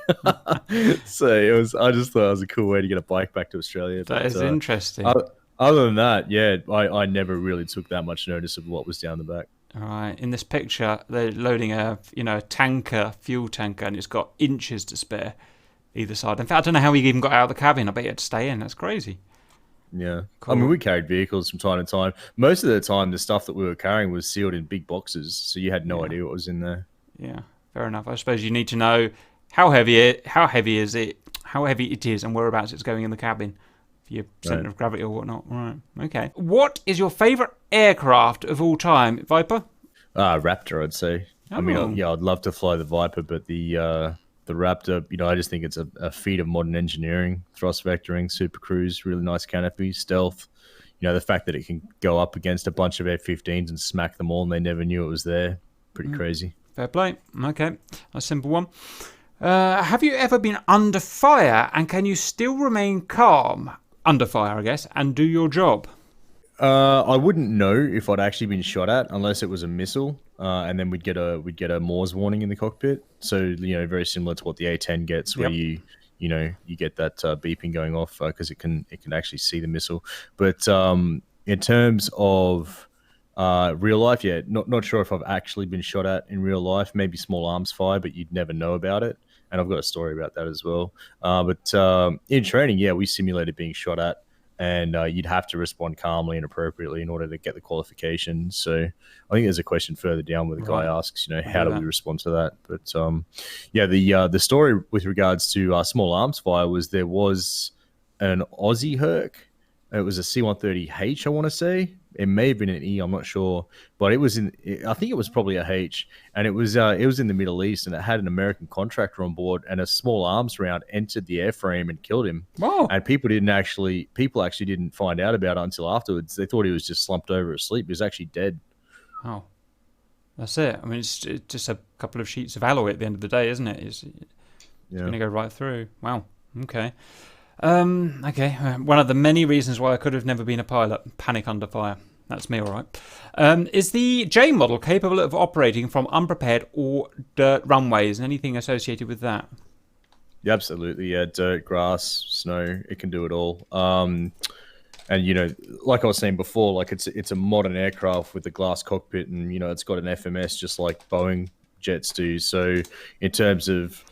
So I just thought it was a cool way to get a bike back to Australia. That is interesting. Other than that, yeah, I never really took that much notice of what was down the back. All right. In this picture, they're loading a tanker, fuel tanker, and it's got inches to spare either side. In fact, I don't know how he even got out of the cabin. I bet he had to stay in. That's crazy. Yeah. Cool. I mean, we carried vehicles from time to time. Most of the time, the stuff that we were carrying was sealed in big boxes, so you had no idea what was in there. Yeah, fair enough. I suppose you need to know how heavy it is, and whereabouts it's going in the cabin for your center of gravity or whatnot. Right. Okay. What is your favorite aircraft of all time, Viper? Raptor, I'd say. Oh. I mean, I'd love to fly the Viper, but the Raptor, I just think it's a feat of modern engineering, thrust vectoring, super cruise, really nice canopy, stealth, the fact that it can go up against a bunch of F-15s and smack them all, and they never knew it was there, pretty crazy. Fair play. Okay, a simple one. Have you ever been under fire, and can you still remain calm under fire, I guess, and do your job? I wouldn't know if I'd actually been shot at unless it was a missile, and then we'd get a Morse warning in the cockpit. So very similar to what the A-10 gets, where you get that beeping going off because it can actually see the missile. But in terms of real life, yeah, not sure if I've actually been shot at in real life. Maybe small arms fire, but you'd never know about it. And I've got a story about that as well. But in training, yeah, we simulated being shot at. And you'd have to respond calmly and appropriately in order to get the qualification. So I think there's a question further down where the guy asks, how do we respond to that? But the story with regards to small arms fire was there was an Aussie Herc. It was a C-130H, I want to say. It may have been an E, I'm not sure, but I think it was probably a H, and it was in the Middle East, and it had an American contractor on board, and a small arms round entered the airframe and killed him. Wow. And people actually didn't find out about it until afterwards. They thought he was just slumped over asleep. He was actually dead. Oh, that's it. I mean, it's just a couple of sheets of alloy at the end of the day, isn't it? It's going to go right through. Wow. Okay. Okay. One of the many reasons why I could have never been a pilot. Panic under fire. That's me, all right. Is the J model capable of operating from unprepared or dirt runways and anything associated with that? Yeah, absolutely. Yeah, dirt, grass, snow, it can do it all. And like I was saying before, like it's a modern aircraft with a glass cockpit, and it's got an FMS just like Boeing jets do. So in terms of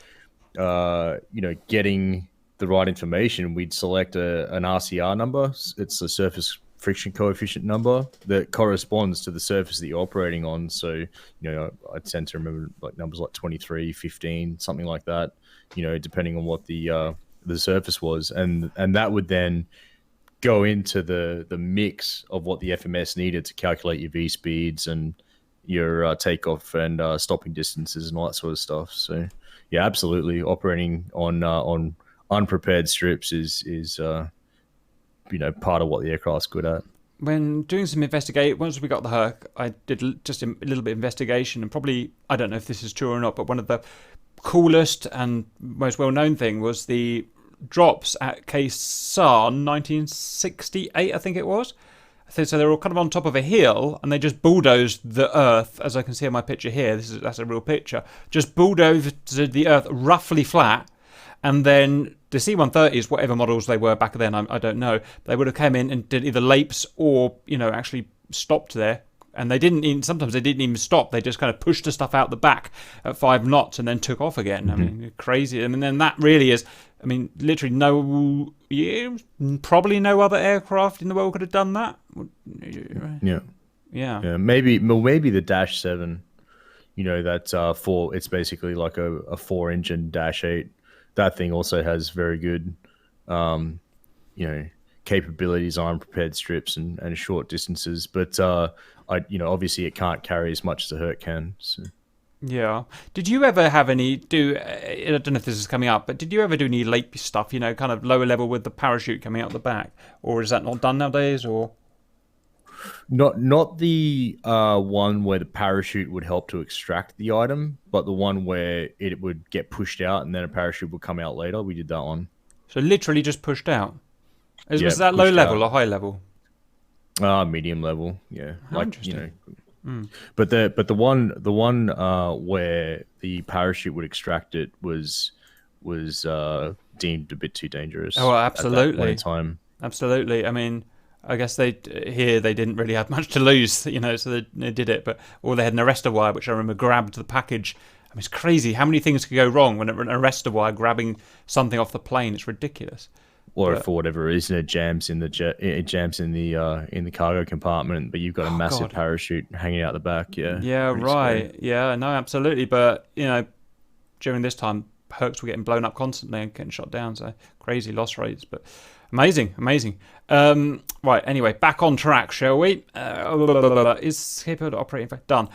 getting the right information, we'd select an RCR number. It's a surface friction coefficient number that corresponds to the surface that you're operating on. So, I tend to remember like numbers like 23, 15, something like that, depending on what the surface was. And that would then go into the mix of what the FMS needed to calculate your V speeds and your takeoff and stopping distances and all that sort of stuff. So, yeah, absolutely. Operating on unprepared strips is part of what the aircraft's good at. When doing some investigate, once we got the Herc, I did just a little bit of investigation, and probably, I don't know if this is true or not, but one of the coolest and most well-known thing was the drops at Quezon 1968, I think it was. So they were all kind of on top of a hill, and they just bulldozed the earth, as I can see on my picture here. That's a real picture. Just bulldozed the earth roughly flat, and then the C-130s, whatever models they were back then, I don't know, they would have come in and did either lapes or, actually stopped there. And sometimes they didn't even stop. They just kind of pushed the stuff out the back at 5 knots and then took off again. Mm-hmm. I mean, crazy. And then that really is, literally probably no other aircraft in the world could have done that. Yeah. Maybe the Dash 7, it's basically like a 4-engine Dash 8. That thing also has very good, capabilities on unprepared strips and short distances. But obviously it can't carry as much as a Herc can. So. Yeah. Did you ever have I don't know if this is coming up, but did you ever do any late stuff? Kind of lower level with the parachute coming out the back, or is that not done nowadays? Or Not the one where the parachute would help to extract the item, but the one where it would get pushed out and then a parachute would come out later. We did that one. So literally just pushed out. Was that low level or high level? Medium level. Yeah. How interesting. But the one where the parachute would extract it was deemed a bit too dangerous. Oh, absolutely. At that point in time. Absolutely. I guess they didn't really have much to lose, so they did it. But they had an arrestor wire, which I remember grabbed the package. It's crazy how many things could go wrong when an arrestor wire grabbing something off the plane. It's ridiculous. Or if for whatever reason it jams in the cargo compartment, but you've got a massive parachute hanging out the back. Yeah. Yeah. Right. Scary. Yeah. No. Absolutely. But during this time, Hercs were getting blown up constantly and getting shot down. So crazy loss rates, but. Amazing. Right, anyway, back on track, shall we? Is capable to operate, in fact, done.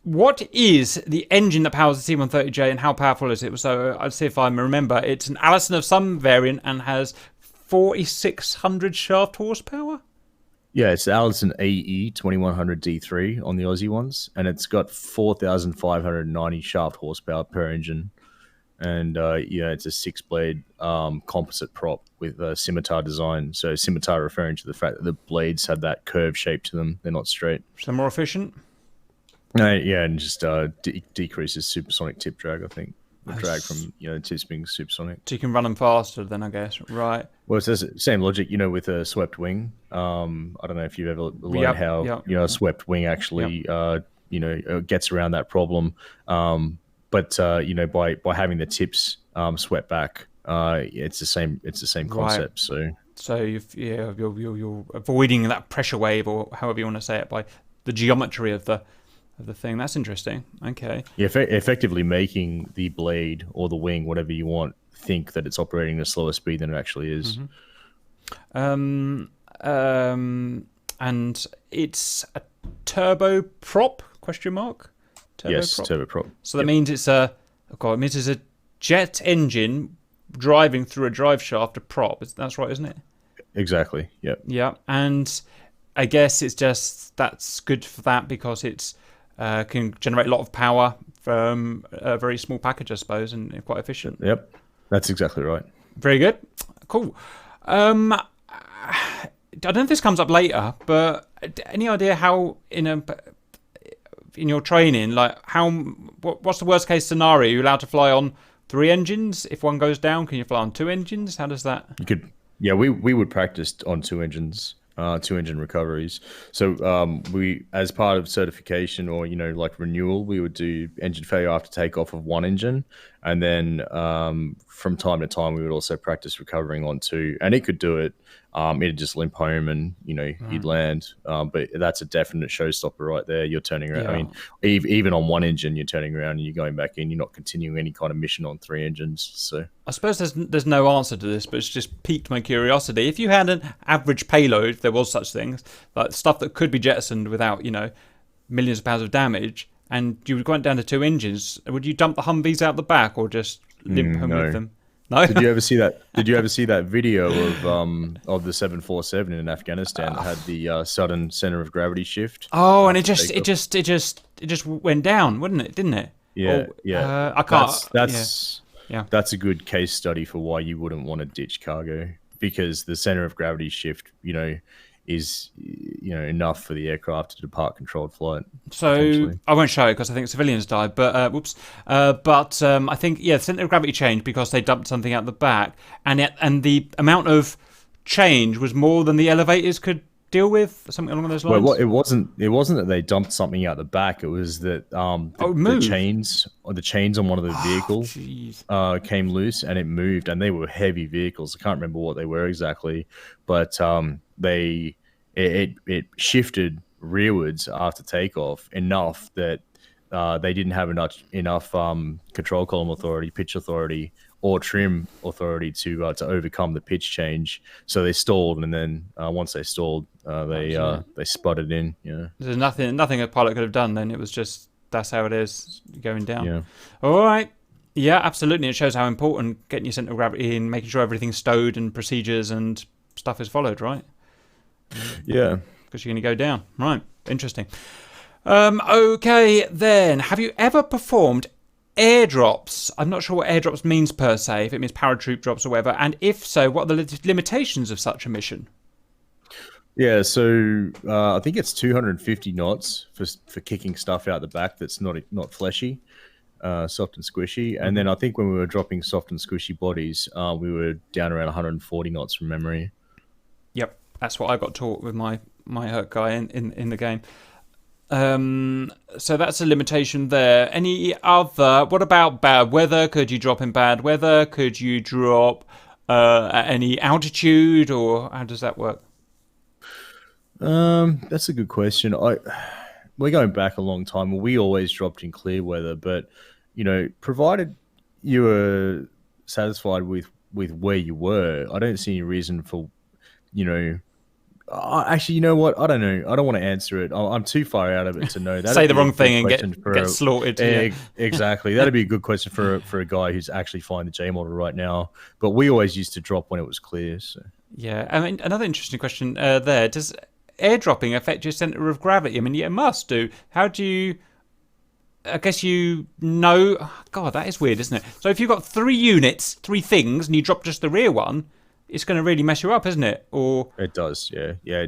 What is the engine that powers the C-130J and how powerful is it? So I'll see if I remember. It's an Allison of some variant and has 4,600 shaft horsepower? Yeah, it's the Allison AE 2100 D3 on the Aussie ones, and it's got 4,590 shaft horsepower per engine. And yeah, it's a six-blade composite prop with a scimitar design. So scimitar referring to the fact that the blades have that curved shape to them; they're not straight. So they're more efficient. Yeah, and just decreases supersonic tip drag. I think the drag from tips being supersonic. So you can run them faster, then I guess, right? Well, it's the same logic, with a swept wing. I don't know if you've ever learned how a swept wing actually gets around that problem. But by having the tips swept back, it's the same concept. Right. So you're avoiding that pressure wave, or however you want to say it, by the geometry of the thing. That's interesting. Okay. Yeah, effectively making the blade or the wing, whatever you want, think that it's operating at a slower speed than it actually is. Mm-hmm. And it's a turboprop? Question mark. Turboprop. So that means it's a jet engine driving through a drive shaft, a prop. That's right, isn't it? Exactly. Yeah. Yeah, and I guess that's good for that because it's can generate a lot of power from a very small package, I suppose, and quite efficient. Yep, that's exactly right. Very good. Cool. I don't know if this comes up later, but any idea how in your training, like what's the worst case scenario? Are you allowed to fly on 3 engines? If one goes down, can you fly on 2 engines? How does that? You could. Yeah, we would practice on 2 engines. 2 engine recoveries. So we, as part of certification or like renewal, we would do engine failure after takeoff of 1 engine, and then from time to time we would also practice recovering on 2. And it could do it. It'd just limp home, and you'd land. But that's a definite showstopper right there. You're turning around. Yeah. I mean, even on 1 engine, you're turning around and you're going back in. You're not continuing any kind of mission on 3 engines. So I suppose there's no answer to this, but it's just piqued my curiosity. If you had an average payload, if there was such things, like stuff that could be jettisoned without millions of pounds of damage, and you went down to 2 engines, would you dump the Humvees out the back or just limp home with them? No. Did you ever see that? Did you ever see that video of the 747 in Afghanistan that had the sudden center of gravity shift? Oh, and it just went down, wouldn't it? Didn't it? Yeah, yeah. I can't. That's a good case study for why you wouldn't want to ditch cargo, because the center of gravity shift, is enough for the aircraft to depart controlled flight. So I won't show it because I think civilians died, but whoops. But I think the center of gravity changed because they dumped something out the back, and the amount of change was more than the elevators could deal with, something along those lines. Well, it wasn't that they dumped something out the back. It was that the chains on one of the vehicles came loose and it moved, and they were heavy vehicles. I can't remember what they were exactly, but it shifted rearwards after takeoff enough that they didn't have enough control column authority, pitch authority, or trim authority to overcome the pitch change. So they stalled, and then once they stalled, they sputtered in. Yeah, there's nothing a pilot could have done. Then it was just that's how it is going down. Yeah. All right. Yeah, absolutely. It shows how important getting your center of gravity in, making sure everything's stowed and procedures and stuff is followed, right? Yeah. Because you're going to go down. Right. Interesting. Okay, then. Have you ever performed airdrops? I'm not sure what airdrops means per se, if it means paratroop drops or whatever. And if so, what are the limitations of such a mission? Yeah, so I think it's 250 knots for kicking stuff out the back that's not fleshy, soft and squishy. And then I think when we were dropping soft and squishy bodies, we were down around 140 knots from memory. Yep, that's what I got taught with my Herc guy in the game. So that's a limitation there. Any other? What about bad weather? Could you drop in bad weather? Could you drop at any altitude, or how does that work? That's a good question. We're going back a long time. We always dropped in clear weather, but provided you were satisfied with where you were, I don't see any reason for actually, you know what? I don't know. I don't want to answer it. I'm too far out of it to know. Say the wrong thing and get slaughtered. Exactly. That'd be a good question for a guy who's actually flying the J model right now. But we always used to drop when it was clear. So. Yeah. I mean, another interesting question there. airdropping affect your center of gravity? I mean, yeah, it must do. How do you? I guess you know. God, that is weird, isn't it? So if you've got 3 units, 3 things, and you drop just the rear one, it's going to really mess you up, isn't it? Or It does, yeah, yeah.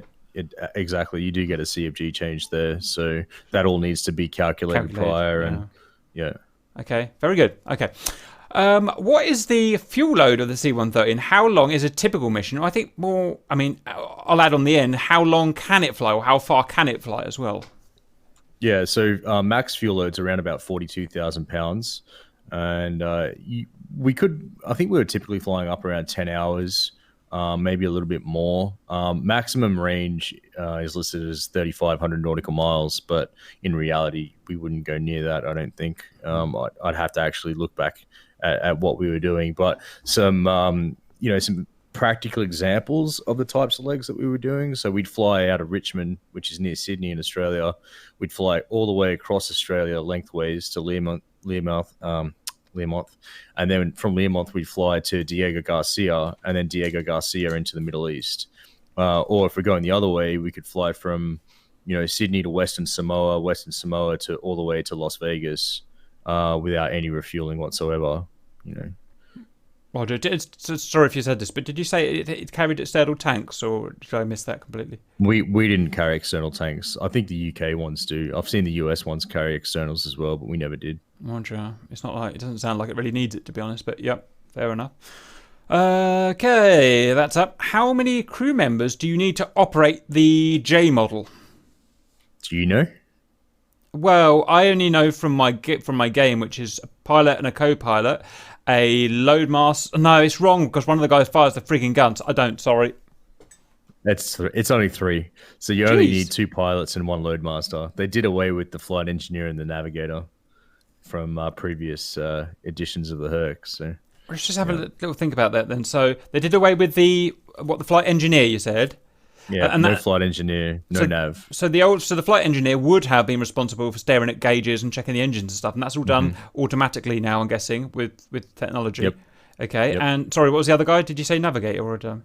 Exactly. You do get a CFG change there, so that all needs to be calculated prior, yeah. and yeah. Okay, very good. Okay. What is the fuel load of the C-130 and how long is a typical mission? I think more, I mean, I'll add on the end, how long can it fly or how far can it fly as well? Yeah, so max fuel load's around about 42,000 pounds. And we could, I think we were typically flying up around 10 hours, maybe a little bit more. Maximum range is listed as 3,500 nautical miles, but in reality, we wouldn't go near that, I don't think. I'd have to actually look back at what we were doing. But some, some practical examples of the types of legs that we were doing. So we'd fly out of Richmond, which is near Sydney in Australia. We'd fly all the way across Australia lengthways to Learmouth, and then from Learmouth we'd fly to Diego Garcia, and then Diego Garcia into the Middle East. Or if we're going the other way, we could fly from Sydney to Western Samoa to all the way to Las Vegas without any refueling whatsoever. Roger, sorry if you said this, but did you say it carried external tanks, or did I miss that completely? We didn't carry external tanks. I think the UK ones do. I've seen the US ones carry externals as well, but we never did. Roger. It doesn't sound like it really needs it, to be honest, but yep, fair enough. Okay, that's up. How many crew members do you need to operate the J model? Do you know? Well, I only know from my game, which is a pilot and a co-pilot, a loadmaster. No, it's wrong because one of the guys fires the frigging guns. I don't. Sorry. It's only 3, so you only need 2 pilots and 1 loadmaster. They did away with the flight engineer and the navigator from previous editions of the Herc. So let's just have a little think about that then. So they did away with the flight engineer, you said. Yeah, and no flight engineer, no nav. So the flight engineer would have been responsible for staring at gauges and checking the engines and stuff, and that's all done automatically now, I'm guessing, with technology. Yep. Okay, yep. And sorry, what was the other guy? Did you say navigator or the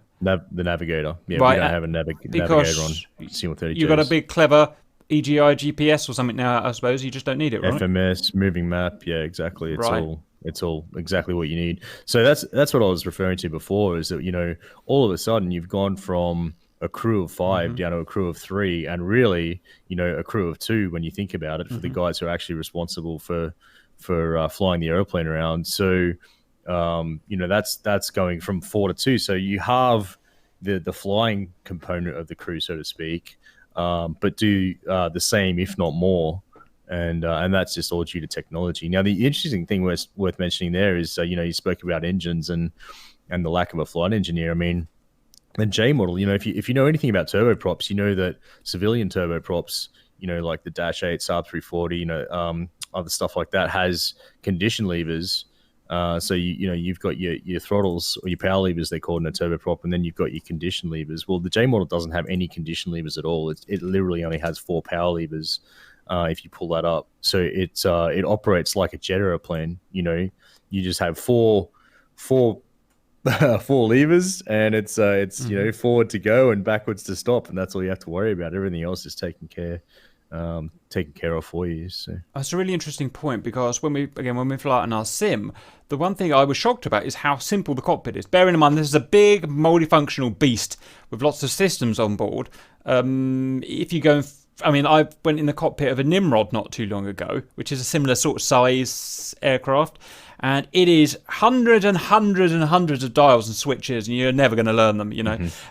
navigator? Yeah, right, we don't have a navigator on C-130J. You've got a big clever EGI GPS or something now, I suppose. You just don't need it, right? FMS, moving map. Yeah, exactly. It's all exactly what you need. So that's what I was referring to before. Is that all of a sudden you've gone from a crew of 5 down to a crew of 3, and really, a crew of 2 when you think about it, for the guys who are actually responsible for flying the airplane around. So, that's going from 4 to 2. So you have the flying component of the crew, so to speak, but do the same, if not more. And that's just all due to technology. Now, the interesting thing worth mentioning there is, you spoke about engines and the lack of a flight engineer. I mean, the J model, if you know anything about turboprops, you know that civilian turboprops, like the Dash 8, Saab 340, other stuff like that, has condition levers. So you've got your throttles, or your power levers, they're called in a turboprop, and then you've got your condition levers. Well, the J model doesn't have any condition levers at all. It literally only has 4 power levers. If you pull that up, so it operates like a jet airplane. You just have four levers, and it's forward to go and backwards to stop, and that's all you have to worry about. Everything else is taken care of for you. So that's a really interesting point, because when we fly out in our sim, the one thing I was shocked about is how simple the cockpit is. Bearing in mind this is a big multifunctional beast with lots of systems on board. If you go I went in the cockpit of a Nimrod not too long ago, which is a similar sort of size aircraft, and it is hundreds and hundreds and hundreds of dials and switches, and you're never going to learn them,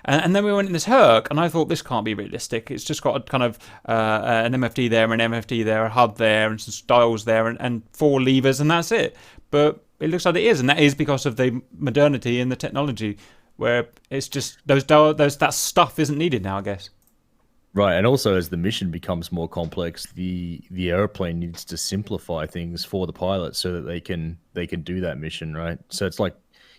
And then we went in this Herc, and I thought, this can't be realistic. It's just got a kind of an MFD there, an MFD there, a hub there, and some dials there, and 4 levers, and that's it. But it looks like it is, and that is because of the modernity and the technology, where it's just that stuff isn't needed now, I guess. Right, and also as the mission becomes more complex, the airplane needs to simplify things for the pilot so that they can do that mission, right? So it's like,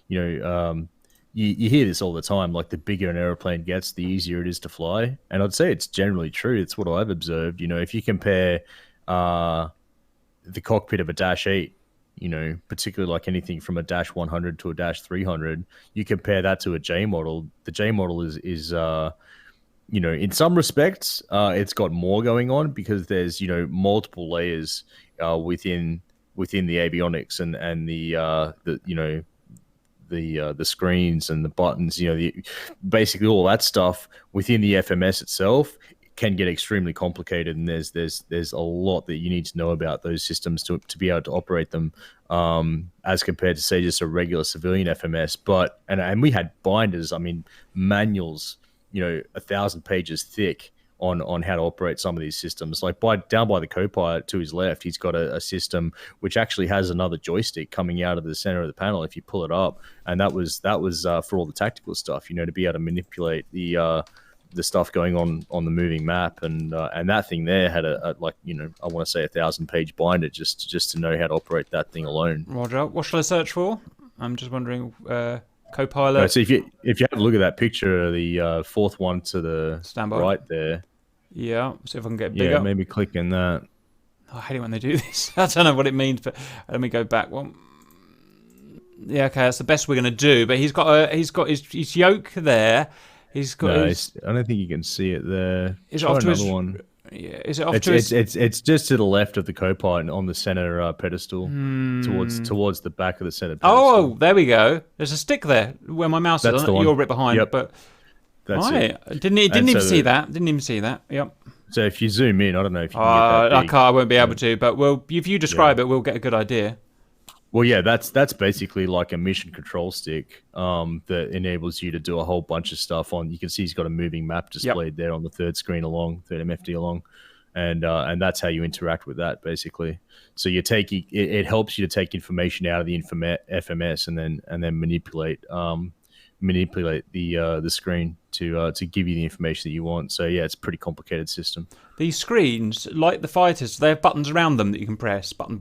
you hear this all the time, like the bigger an airplane gets, the easier it is to fly. And I'd say it's generally true. It's what I've observed. If you compare the cockpit of a Dash 8, particularly like anything from a Dash 100 to a Dash 300, you compare that to a J model. The J model is in some respects, it's got more going on because there's multiple layers within the avionics and the screens and the buttons, basically all that stuff within the FMS itself can get extremely complicated, and there's a lot that you need to know about those systems to be able to operate them, as compared to say just a regular civilian FMS. But and we had binders, I mean manuals, 1,000 pages thick on how to operate some of these systems. Like down by the co-pilot to his left, he's got a system which actually has another joystick coming out of the center of the panel if you pull it up, and that was for all the tactical stuff, to be able to manipulate the stuff going on the moving map, and that thing there had I want to say 1,000-page binder just to know how to operate that thing alone. Roger. What should I search for? I'm just wondering. Co-pilot. No, so if you have a look at that picture, the fourth one to the right there. Yeah. See if I can get bigger. Yeah, maybe click in that. Oh, I hate it when they do this. I don't know what it means, but let me go back one. Yeah, okay, that's the best we're gonna do. But he's got his yoke there. He's got. No, I don't think you can see it there. Is it off to his one? Yeah, is it off to his? It's just to the left of the co-pilot on the center pedestal, towards the back of the center pedestal. Oh, there we go. There's a stick there where my mouse is. You're right behind. Yep. But that's right. it. Didn't even see that. Didn't even see that. Yep. So if you zoom in, I don't know if you can get that big. I won't be able to, but if you describe it, we'll get a good idea. Well, yeah, that's basically like a mission control stick that enables you to do a whole bunch of stuff on. You can see he's got a moving map displayed there on the third screen third MFD along, and that's how you interact with that basically. So you take it helps you to take information out of the FMS and then manipulate the screen to give you the information that you want. So yeah, it's a pretty complicated system. These screens, like the fighters, they have buttons around them that you can press. Button.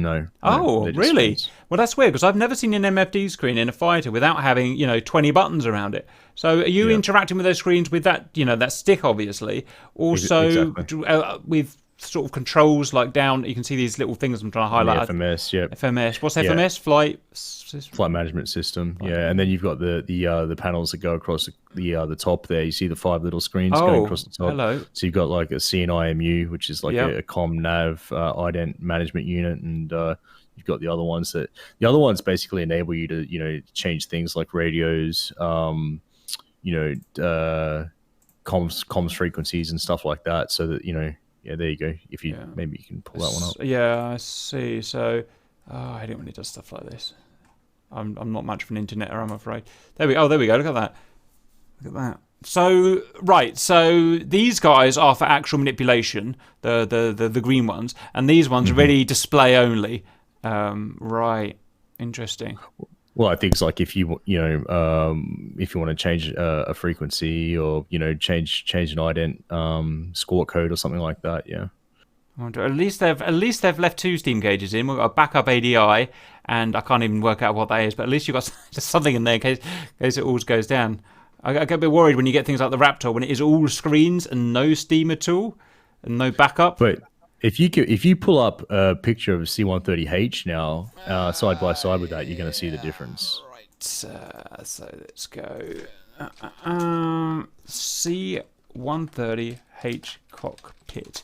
No. Oh, really? Screens. Well, that's weird because I've never seen an MFD screen in a fighter without having 20 buttons around it. So are you interacting with those screens with that that stick, obviously? Also exactly. With sort of controls like down, you can see these little things I'm trying to highlight. The FMS, yeah. FMS. What's FMS? Flight management system. Yeah, and then you've got the panels that go across the top there. You see the 5 little screens going across the top. Hello. So you've got like a CNIMU, which is like a comm nav ident management unit, and you've got the other ones basically enable you to change things like radios, comms frequencies and stuff like that, so that yeah, there you go. If you maybe you can pull that one up. Yeah, I see. So, I hate it when it does stuff like this. I'm not much of an interneter, I'm afraid. There we go. Look at that. Look at that. So right. So these guys are for actual manipulation, the green ones, and these ones are really display only. Right. Interesting. Well, I think it's like if you want to change a frequency or change an ident score code or something like that, yeah. At least they've left 2 steam gauges in. We've got a backup ADI, and I can't even work out what that is. But at least you've got just something in there in case it all goes down. I get a bit worried when you get things like the Raptor when it is all screens and no steam at all and no backup. But if you pull up a picture of C-130H now side by side with that, you're going to see the difference. Right. So let's go. C-130H cockpit.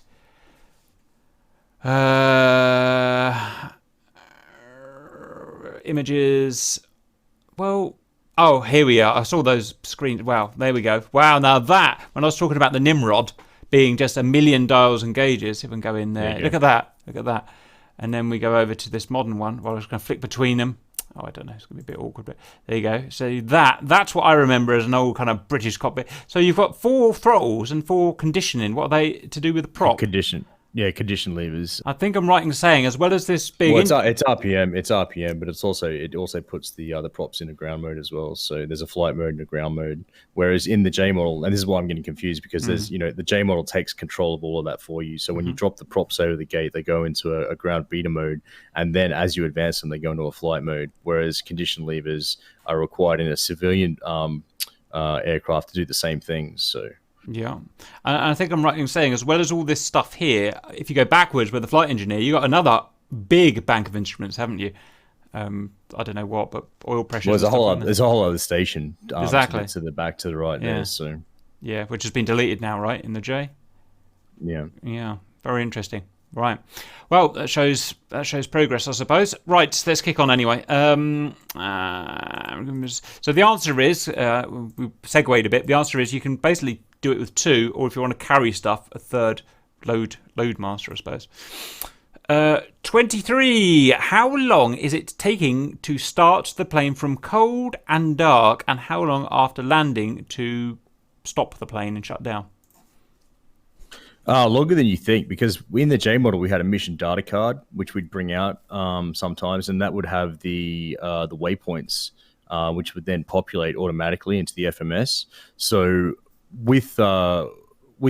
Images. Well. Oh, here we are. I saw those screens. Wow, there we go. Wow, now that when I was talking about the Nimrod being just 1 million dials and gauges, if we can go in there. Look at that. And then we go over to this modern one. Well, I was going to flick between them. Oh, I don't know. It's going to be a bit awkward, but there you go. So that's what I remember as an old kind of British cockpit. So you've got 4 throttles and 4 conditioning. What are they to do with the prop? Condition levers. I think I'm right in saying, as well as this big. Well, it's RPM, but it also puts the props in a ground mode as well. So there's a flight mode and a ground mode. Whereas in the J model, and this is why I'm getting confused because there's the J model takes control of all of that for you. So when you drop the props over the gate, they go into a ground beta mode, and then as you advance them, they go into a flight mode. Whereas condition levers are required in a civilian aircraft to do the same thing. So. Yeah, and I think I'm right in saying, as well as all this stuff here, if you go backwards with the flight engineer, you got another big bank of instruments, haven't you? I don't know what, but oil pressure. Well, there's a whole other station. Exactly. To the back to the right there. So. Yeah, which has been deleted now, right, in the J? Yeah. Yeah, very interesting. Right. Well, that shows progress, I suppose. Right, let's kick on anyway. So the answer is, we segued a bit. The answer is you can basically do it with 2, or if you want to carry stuff, a third load master, I suppose. 23. How long is it taking to start the plane from cold and dark, and how long after landing to stop the plane and shut down? Longer than you think, because in the J model we had a mission data card which we'd bring out sometimes, and that would have the waypoints, which would then populate automatically into the FMS. So with the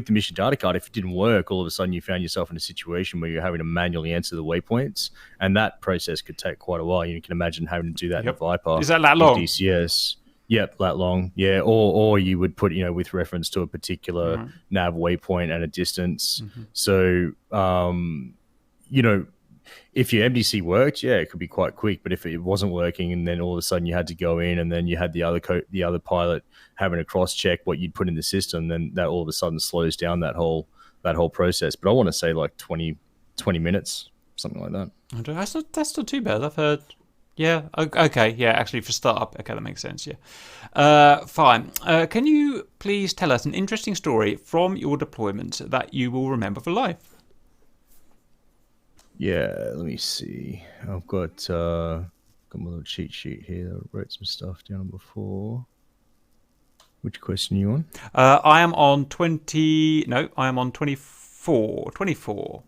mission data card, if it didn't work, all of a sudden you found yourself in a situation where you're having to manually enter the waypoints, and that process could take quite a while. You can imagine having to do that in a Viper. Is that long? DCS. Yep, that long. Yeah, or you would put, with reference to a particular nav waypoint and a distance. So, if your MDC worked, yeah, it could be quite quick. But if it wasn't working, and then all of a sudden you had to go in, and then you had the other pilot having to cross check what you'd put in the system, then that all of a sudden slows down that whole process. But I want to say like 20 minutes, something like that. That's not too bad. I've heard. Yeah, okay, yeah, actually for startup, okay, that makes sense, yeah. Fine. Can you please tell us an interesting story from your deployment that you will remember for life? Yeah, let me see. I've got my little cheat sheet here. I wrote some stuff down before. Which question are you on? I am on 24. 24.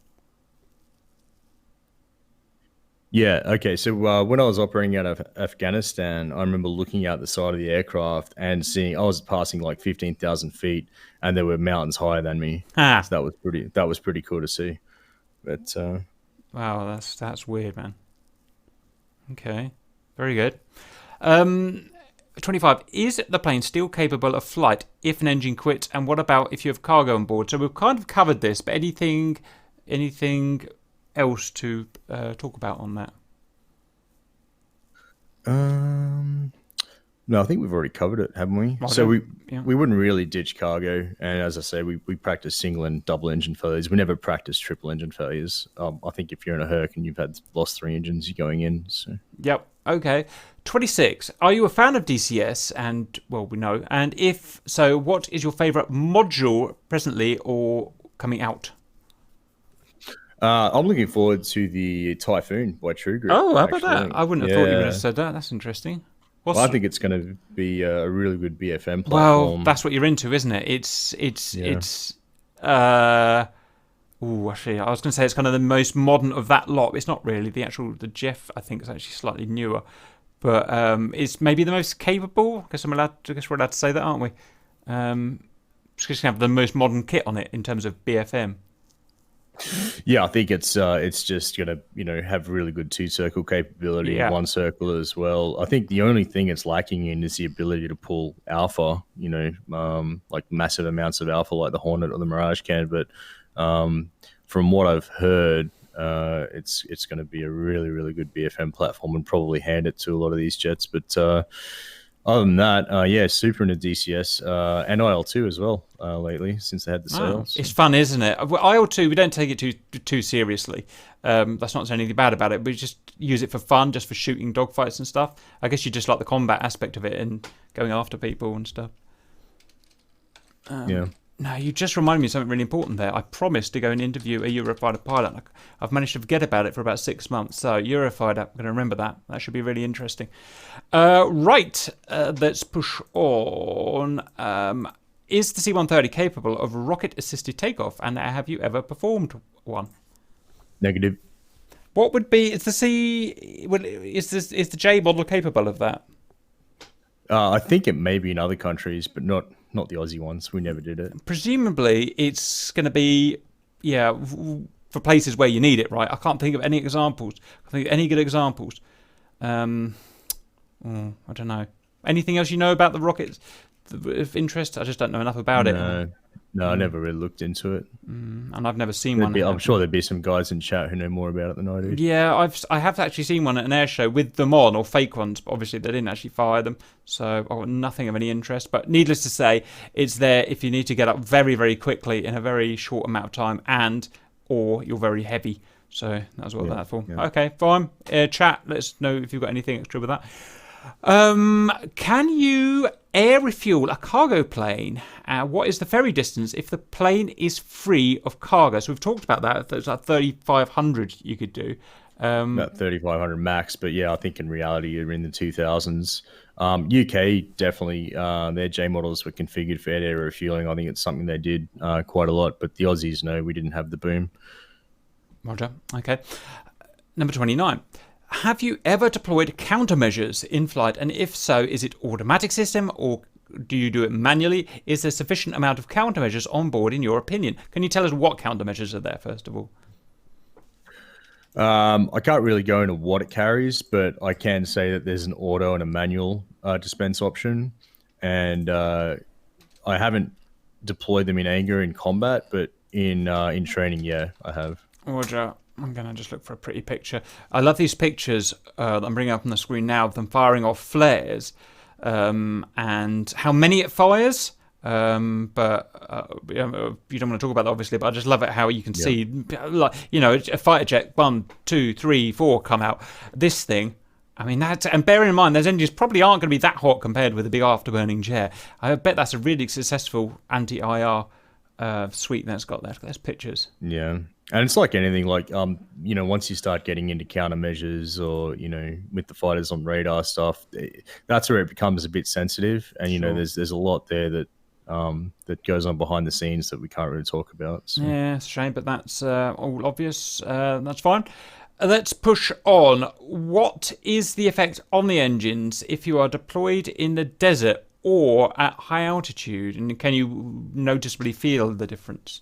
Yeah, okay. So when I was operating out of Afghanistan, I remember looking out the side of the aircraft and seeing I was passing like 15,000 feet, and there were mountains higher than me. So that was pretty cool to see. But wow, that's weird, man. Okay, very good. 25. Is the plane still capable of flight if an engine quits? And what about if you have cargo on board? So we've kind of covered this, but anything else to talk about on that? No, I think we've already covered it, haven't we? Well, so we wouldn't really ditch cargo, and as I say, we practice single and double engine failures. We never practice triple engine failures. I think if you're in a Herc and you've lost 3 engines, you're going in. So. Yep. Okay. 26. Are you a fan of DCS? And well, we know. And if so, what is your favourite module presently or coming out? I'm looking forward to the Typhoon by True Group. Oh, how about that? I wouldn't have thought you would have said that. That's interesting. Well, I think it's going to be a really good BFM platform. Well, that's what you're into, isn't it? Actually, I was going to say it's kind of the most modern of that lot. It's not really. The Jeff, I think, is actually slightly newer. But it's maybe the most capable. I guess we're allowed to say that, aren't we? It's going to have the most modern kit on it in terms of BFM. Yeah, I think it's just going to have really good 2-circle capability, 1 circle as well. I think the only thing it's lacking in is the ability to pull alpha, like massive amounts of alpha like the Hornet or the Mirage can. But from what I've heard, it's going to be a really, really good BFM platform and probably hand it to a lot of these jets. But other than that, super into DCS and IL2 as well lately since they had the sales. It's fun, isn't it? IL2, we don't take it too seriously. That's not saying anything bad about it. We just use it for fun, just for shooting dogfights and stuff. I guess you just like the combat aspect of it and going after people and stuff. No, you just reminded me of something really important there. I promised to go and interview a Eurofighter pilot. I've managed to forget about it for about 6 months. So Eurofighter, I'm going to remember that. That should be really interesting. Right, let's push on. Is the C-130 capable of rocket-assisted takeoff? And have you ever performed one? Negative. What would be? Is the J model capable of that? I think it may be in other countries, but not the Aussie ones. We never did it. Presumably, it's going to be, for places where you need it, right? I can't think of any examples. I think any good examples. I don't know. Anything else you know about the rockets? of interest? I just don't know enough about it. No, I never really looked into it. And I've never seen one. I'm sure there'd be some guys in chat who know more about it than I do. Yeah, I have actually seen one at an air show with them on, or fake ones, but obviously they didn't actually fire them, so I've got nothing of any interest. But needless to say, it's there if you need to get up very, very quickly in a very short amount of time, or you're very heavy. So that's what that's for. Yeah. Okay, fine. Chat, let us know if you've got anything extra with that. Can you air refuel a cargo plane? What is the ferry distance if the plane is free of cargo? So we've talked about that. There's like 3,500 you could do. About 3,500 max, but yeah, I think in reality you're in the 2,000s. UK definitely, their J models were configured for air refueling. I think it's something they did quite a lot, but the Aussies, no, we didn't have the boom. Roger. Okay. Number 29. Have you ever deployed countermeasures in flight? And if so, is it automatic system or do you do it manually? Is there sufficient amount of countermeasures on board in your opinion? Can you tell us what countermeasures are there, first of all? I can't really go into what it carries, but I can say that there's an auto and a manual dispense option. And I haven't deployed them in anger in combat, but in training, yeah, I have. Roger. I'm going to just look for a pretty picture. I love these pictures that I'm bringing up on the screen now of them firing off flares and how many it fires. But you don't want to talk about that, obviously, but I just love it how you can see, like, a fighter jet, 1, 2, 3, 4 come out. This thing, I mean, and bearing in mind, those engines probably aren't going to be that hot compared with a big afterburning jet. I bet that's a really successful anti-IR suite that's got there. There's pictures. Yeah. And it's like anything, like, once you start getting into countermeasures or, with the fighters on radar stuff, that's where it becomes a bit sensitive. And, there's a lot there that goes on behind the scenes that we can't really talk about. So. Yeah, it's a shame, but that's all obvious. That's fine. Let's push on. What is the effect on the engines if you are deployed in the desert or at high altitude? And can you noticeably feel the difference?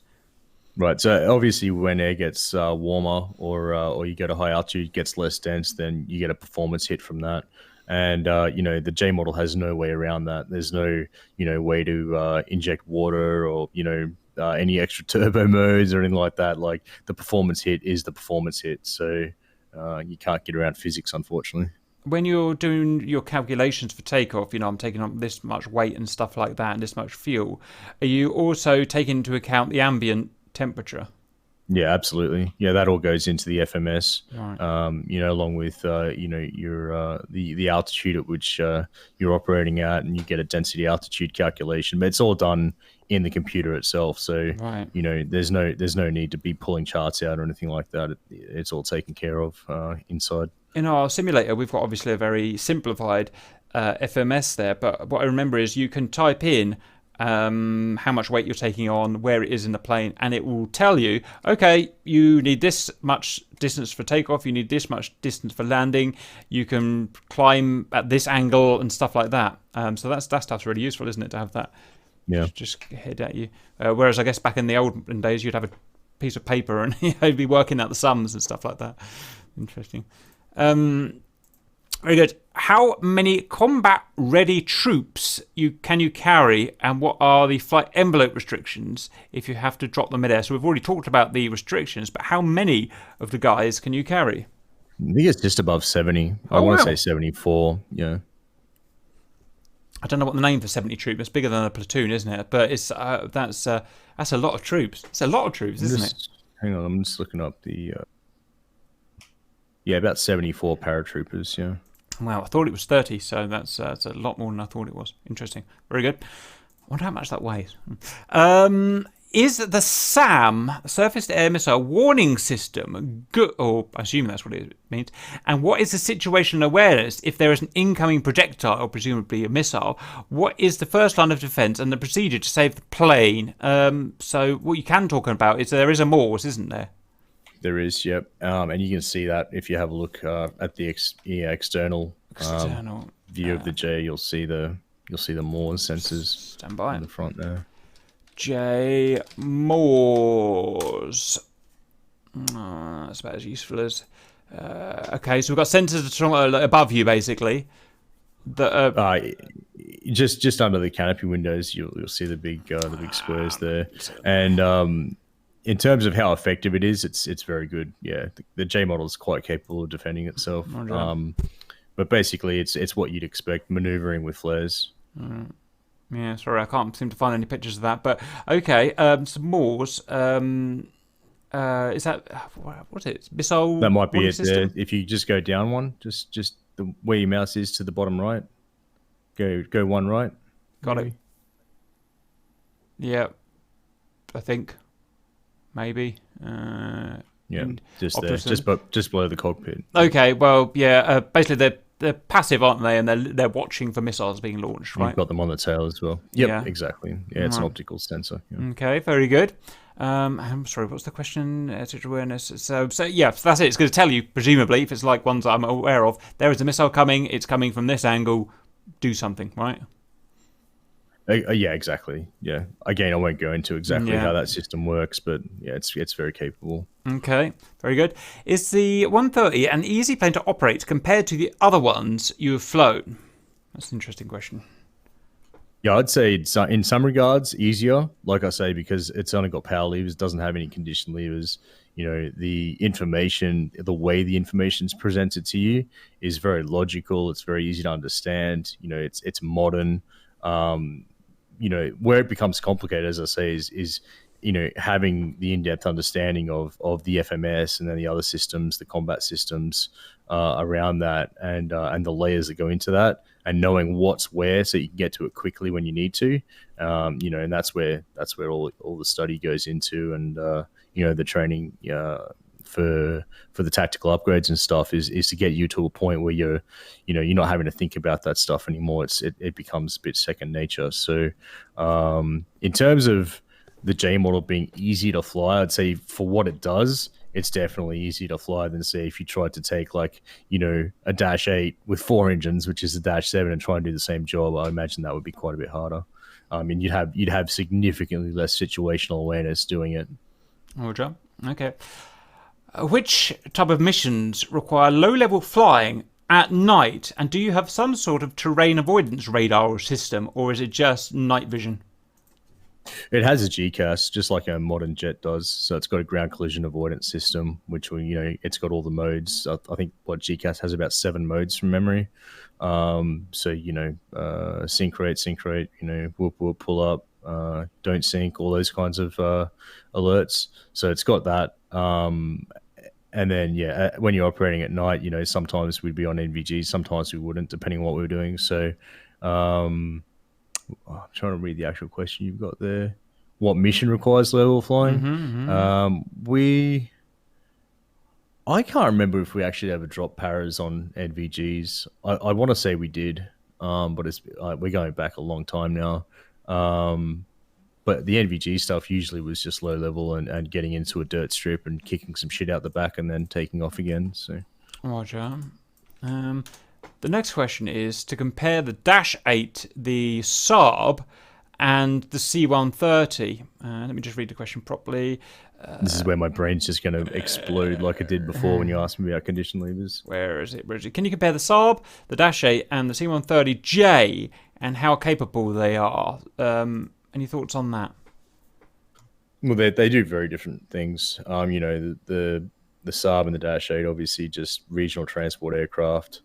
Right. So obviously, when air gets warmer or you go to high altitude, it gets less dense, then you get a performance hit from that. And the J model has no way around that. There's no way to inject water or any extra turbo modes or anything like that. Like the performance hit is the performance hit. So you can't get around physics, unfortunately. When you're doing your calculations for takeoff, I'm taking up this much weight and stuff like that and this much fuel, are you also taking into account the ambient temperature? Yeah, absolutely. Yeah, that all goes into the FMS. Right. Along with your the altitude at which you're operating at, and you get a density altitude calculation. But it's all done in the computer itself. So right. There's no need to be pulling charts out or anything like that. It's all taken care of inside. In our simulator, we've got obviously a very simplified FMS there. But what I remember is you can type in how much weight you're taking on, where it is in the plane, and it will tell you, okay, you need this much distance for takeoff, you need this much distance for landing, you can climb at this angle and stuff like that. So that stuff's really useful, isn't it, to have that just head at you. Whereas I guess back in the olden days, you'd have a piece of paper and you'd be working out the sums and stuff like that. Interesting. Very good. How many combat-ready troops can you carry, and what are the flight envelope restrictions if you have to drop them midair? So we've already talked about the restrictions, but how many of the guys can you carry? I think it's just above 70. I want to say 74. Yeah. I don't know what the name for 70 troops. It's bigger than a platoon, isn't it? But it's that's a lot of troops. It's a lot of troops, isn't it? Hang on, I'm just looking up the. Yeah, about 74 paratroopers. Yeah. Wow, I thought it was 30, so that's a lot more than I thought it was. Interesting. Very good. I wonder how much that weighs. Is the SAM, Surface to Air Missile Warning System, good? Or I assume that's what it means. And what is the situational awareness if there is an incoming projectile, presumably a missile? What is the first line of defense and the procedure to save the plane? So what you can talk about is there is a Morse, isn't there? There is, yep. And you can see that if you have a look at the external view of the J, you'll see the Morse sensors on the front there. J Morse. That's about as useful as. Okay, so we've got sensors above you, basically. just under the canopy windows, you'll see the big squares there. And in terms of how effective it is, it's very good. Yeah, the J model is quite capable of defending itself. But basically, it's what you'd expect, maneuvering with flares. Yeah, sorry, I can't seem to find any pictures of that. But okay, some Moors. Is that what's it? Missile. That might be it. System? There. If you just go down one, just where your mouse is to the bottom right. Go one right. Got it. Yeah, I think maybe. Yeah, just there, just below the cockpit. Okay, well, yeah. Basically, they're passive, aren't they? And they're watching for missiles being launched, right? You've got them on the tail as well. Yep, Yeah. exactly. Yeah, it's an optical sensor. Yeah. Okay, very good. I'm sorry, what's the question? Situational awareness. So yeah, that's it. It's going to tell you, presumably, if it's like ones I'm aware of, there is a missile coming. It's coming from this angle. Do something, right? Yeah, exactly. Yeah. Again, I won't go into exactly how that system works, but yeah, it's very capable. Okay, very good. Is the 130 an easy plane to operate compared to the other ones you have flown? That's an interesting question. Yeah, I'd say it's, in some regards easier. Like I say, because it's only got power levers, doesn't have any condition levers. You know, the information, the way the information is presented to you is very logical. It's very easy to understand. You know, it's modern. You know, where it becomes complicated, as I say, is you know, having the in-depth understanding of the FMS and then the other systems, the combat systems around that, and the layers that go into that, and knowing what's where, so you can get to it quickly when you need to. You know, and that's where all the study goes into, and you know, the training for the tactical upgrades and stuff is to get you to a point where you're not having to think about that stuff anymore. It becomes a bit second nature. So in terms of the J model being easy to fly, I'd say for what it does, it's definitely easier to fly than, say, if you tried to take, like, you know, a Dash 8 with 4 engines, which is a Dash 7, and try and do the same job. I imagine that would be quite a bit harder. I mean, you'd have significantly less situational awareness doing it. Roger. Okay. Which type of missions require low-level flying at night, and do you have some sort of terrain avoidance radar or system, or is it just night vision? It has a GCAS, just like a modern jet does. So it's got a ground collision avoidance system, which will, you know, it's got all the modes. I think what GCAS has about 7 modes from memory. So, you know, sink rate, you know, whoop, whoop, pull up, don't sink, all those kinds of alerts. So it's got that. And then, yeah, when you're operating at night, you know, sometimes we'd be on NVG, sometimes we wouldn't, depending on what we were doing. So I'm trying to read the actual question you've got there. What mission requires level flying? I can't remember if we actually ever dropped paras on NVGs. I want to say we did, but we're going back a long time now. But the NVG stuff usually was just low level and getting into a dirt strip and kicking some shit out the back and then taking off again. So, Roger. The next question is to compare the Dash 8, the Saab, and the C-130. Let me just read the question properly. This is where my brain's just going to explode like it did before when you asked me about condition levers. Where is it? Can you compare the Saab, the Dash 8, and the C-130J, and how capable they are? Any thoughts on that? Well, they do very different things. You know, the Saab and the Dash 8, obviously just regional transport aircraft.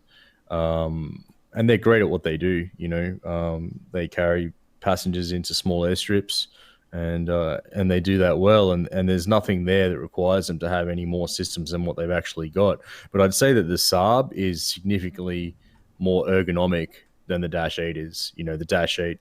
And they're great at what they do. You know, they carry passengers into small airstrips, and they do that well. And there's nothing there that requires them to have any more systems than what they've actually got. But I'd say that the Saab is significantly more ergonomic than the Dash 8 is. You know, the Dash 8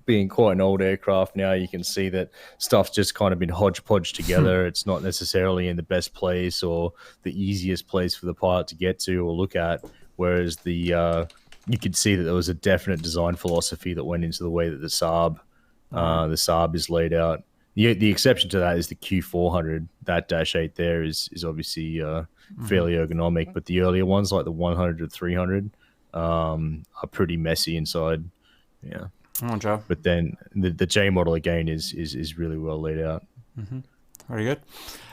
being quite an old aircraft now, you can see that stuff's just kind of been hodgepodge together. It's not necessarily in the best place or the easiest place for the pilot to get to or look at. Whereas you could see that there was a definite design philosophy that went into the way that the Saab is laid out. The exception to that is the Q400. That Dash 8 there is obviously fairly ergonomic, but the earlier ones like the 100 to 300 are pretty messy inside. Yeah. Roger. But then the J model again is really well laid out. Very good.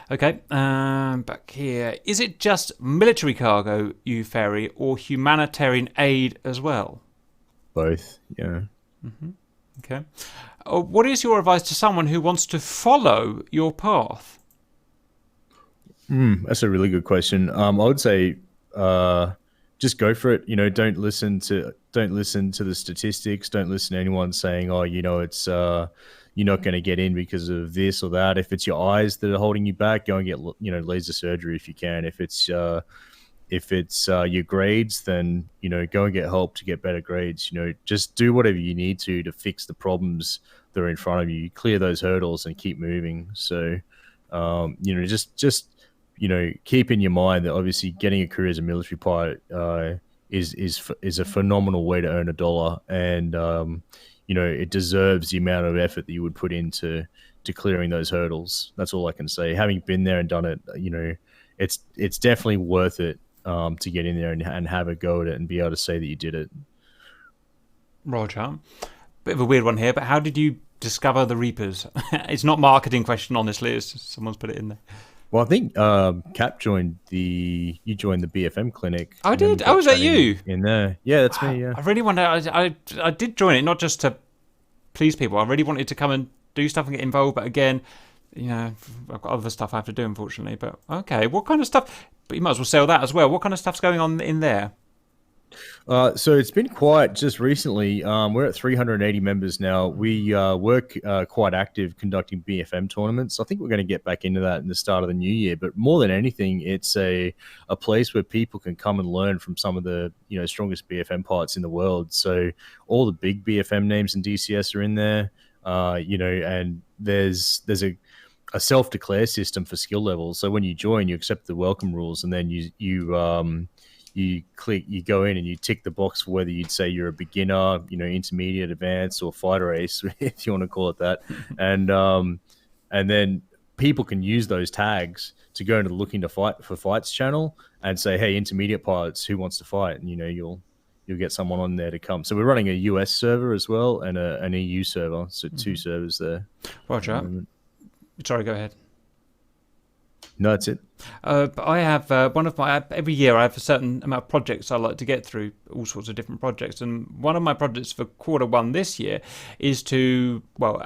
Okay, back here. Is it just military cargo you ferry or humanitarian aid as well? Both, yeah. Okay. What is your advice to someone who wants to follow your path? That's a really good question. I would say just go for it. Don't listen to the statistics. Don't listen to anyone saying, "Oh, it's you're not going to get in because of this or that." If it's your eyes that are holding you back, go and get laser surgery if you can. If it's your grades, then go and get help to get better grades. Just do whatever you need to fix the problems that are in front of you. Clear those hurdles and keep moving. So, just keep in your mind that obviously getting a career as a military pilot is a phenomenal way to earn a dollar, and it deserves the amount of effort that you would put into clearing those hurdles. That's all I can say. Having been there and done it, it's definitely worth it to get in there and have a go at it and be able to say that you did it. Roger. Bit of a weird one here, but how did you discover the Reapers? It's not a marketing question, honestly. It's just someone's put it in there. Well, I think Cap joined the BFM clinic. I did. Oh, was that you? In there? Yeah, that's me. Yeah. I really wanted. I did join it, not just to please people. I really wanted to come and do stuff and get involved, but again, I've got other stuff I have to do, unfortunately. But okay, what kind of stuff? But you might as well sell that as well. What kind of stuff's going on in there? So it's been quiet just recently. We're at 380 members now. We work quite active conducting BFM tournaments. I think we're going to get back into that in the start of the new year. But more than anything, it's a place where people can come and learn from some of the strongest BFM pilots in the world. So all the big BFM names in DCS are in there. And there's a self-declare system for skill levels. So when you join, you accept the welcome rules, and then you go in and you tick the box for whether you'd say you're a beginner, intermediate, advanced, or fighter ace, if you want to call it that. And then people can use those tags to go into the Looking to Fight for Fights channel and say, hey, intermediate pilots, who wants to fight? And you'll get someone on there to come. So we're running a US server as well and an EU server, so two servers there. Roger. Sorry, go ahead. No, that's it. But I have every year I have a certain amount of projects I like to get through, all sorts of different projects. And one of my projects for quarter 1 this year is I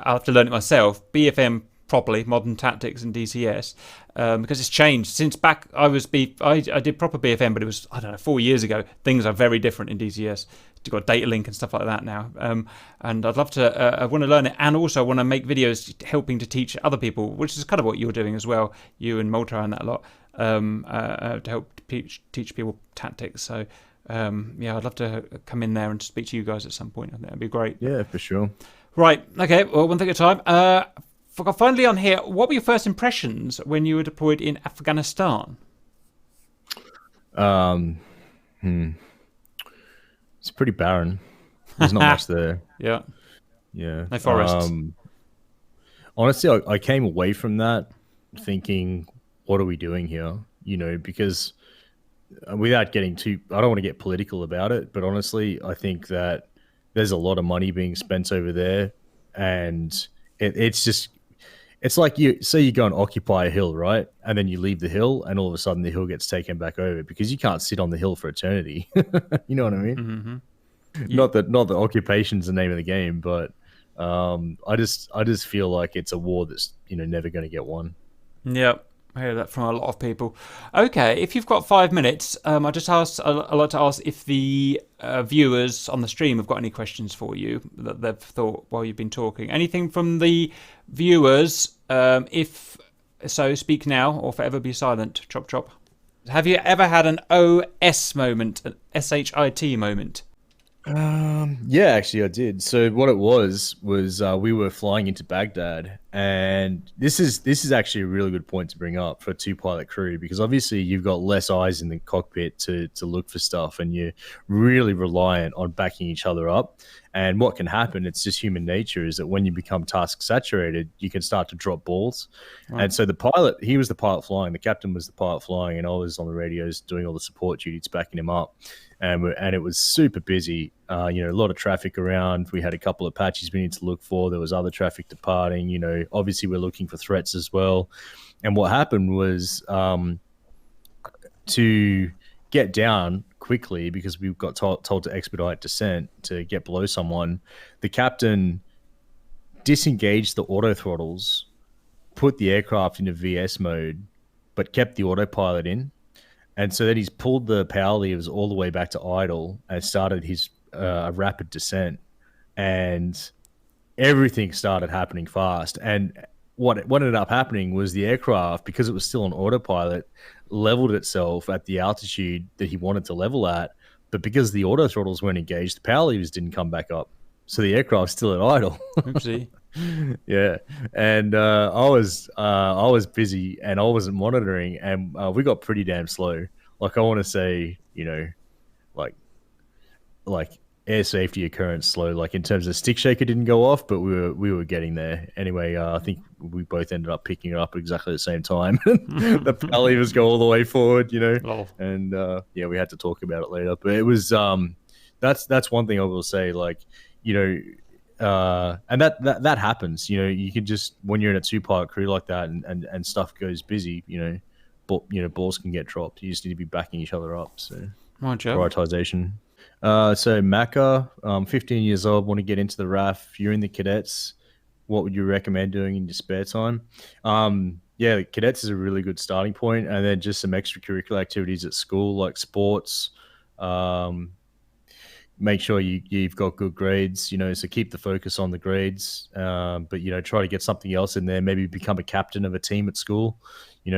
have to learn it myself, BFM properly, modern tactics and DCS, because it's changed since back I did proper BFM, but it was, 4 years ago. Things are very different in DCS. You've got data link and stuff like that now, and I'd love to. I want to learn it, and also I want to make videos helping to teach other people, which is kind of what you're doing as well, you and Moltar and that lot, to help teach people tactics. So I'd love to come in there and speak to you guys at some point. I think that'd be great. Yeah, for sure. Right. Okay. Well, one thing at a time. Finally on here, what were your first impressions when you were deployed in Afghanistan? It's pretty barren. There's not much there. Yeah. Yeah. No forests. Honestly, I came away from that thinking, what are we doing here? Because without getting I don't want to get political about it, but honestly, I think that there's a lot of money being spent over there, and it's like you go and occupy a hill, right? And then you leave the hill, and all of a sudden the hill gets taken back over because you can't sit on the hill for eternity. You know what I mean? Mm-hmm. Yeah. Not that occupation's the name of the game, but I just feel like it's a war that's never going to get won. Yep. I hear that from a lot of people. Okay, if you've got 5 minutes, I'd like to ask if the viewers on the stream have got any questions for you that they've thought while you've been talking. Anything from the viewers? If so, speak now or forever be silent. Chop chop. Have you ever had an OS moment, an SHIT moment? Yeah, actually I did. So what it was we were flying into Baghdad, and this is actually a really good point to bring up for a 2-pilot crew, because obviously you've got less eyes in the cockpit to look for stuff, and you're really reliant on backing each other up. And what can happen, it's just human nature, is that when you become task saturated, you can start to drop balls. Right. And so the pilot, he was the pilot flying, the captain was the pilot flying, and I was on the radios doing all the support duties, backing him up. And it was super busy, a lot of traffic around. We had a couple of patches we needed to look for. There was other traffic departing, obviously we're looking for threats as well. And what happened was, to get the task saturated, you can start to drop balls. And so the pilot, he was the pilot flying, the captain was the pilot flying, and I was on the radios doing all the support duties, backing him up. And it was super busy, a lot of traffic around. We had a couple of patches we needed to look for. There was other traffic departing, obviously we're looking for threats as well. And what happened was, get down quickly because we got told to expedite descent to get below someone. The captain disengaged the auto throttles, put the aircraft into VS mode, but kept the autopilot in. And so then he's pulled the power levers all the way back to idle and started his rapid descent. And everything started happening fast. And what ended up happening was the aircraft, because it was still on autopilot, leveled itself at the altitude that he wanted to level at. But because the auto throttles weren't engaged, the power levers didn't come back up. So the aircraft's still at idle. Oopsie. Yeah, and I was busy and I wasn't monitoring, and we got pretty damn slow. Like, I want to say, like air safety occurrence slow. Like, in terms of stick shaker didn't go off, but we were getting there anyway. I think we both ended up picking it up at exactly the same time. The power levers go all the way forward, and we had to talk about it later. But it was that's one thing I will say. Like, and that happens. You can just, when you're in a 2-pilot crew like that and stuff goes busy, balls can get dropped. You just need to be backing each other up. So prioritization. So Macca, 15 years old, want to get into the RAAF. You're in the cadets. What would you recommend doing in your spare time? The cadets is a really good starting point, and then just some extracurricular activities at school like sports. Make sure you've got good grades, so keep the focus on the grades, but, try to get something else in there. Maybe become a captain of a team at school,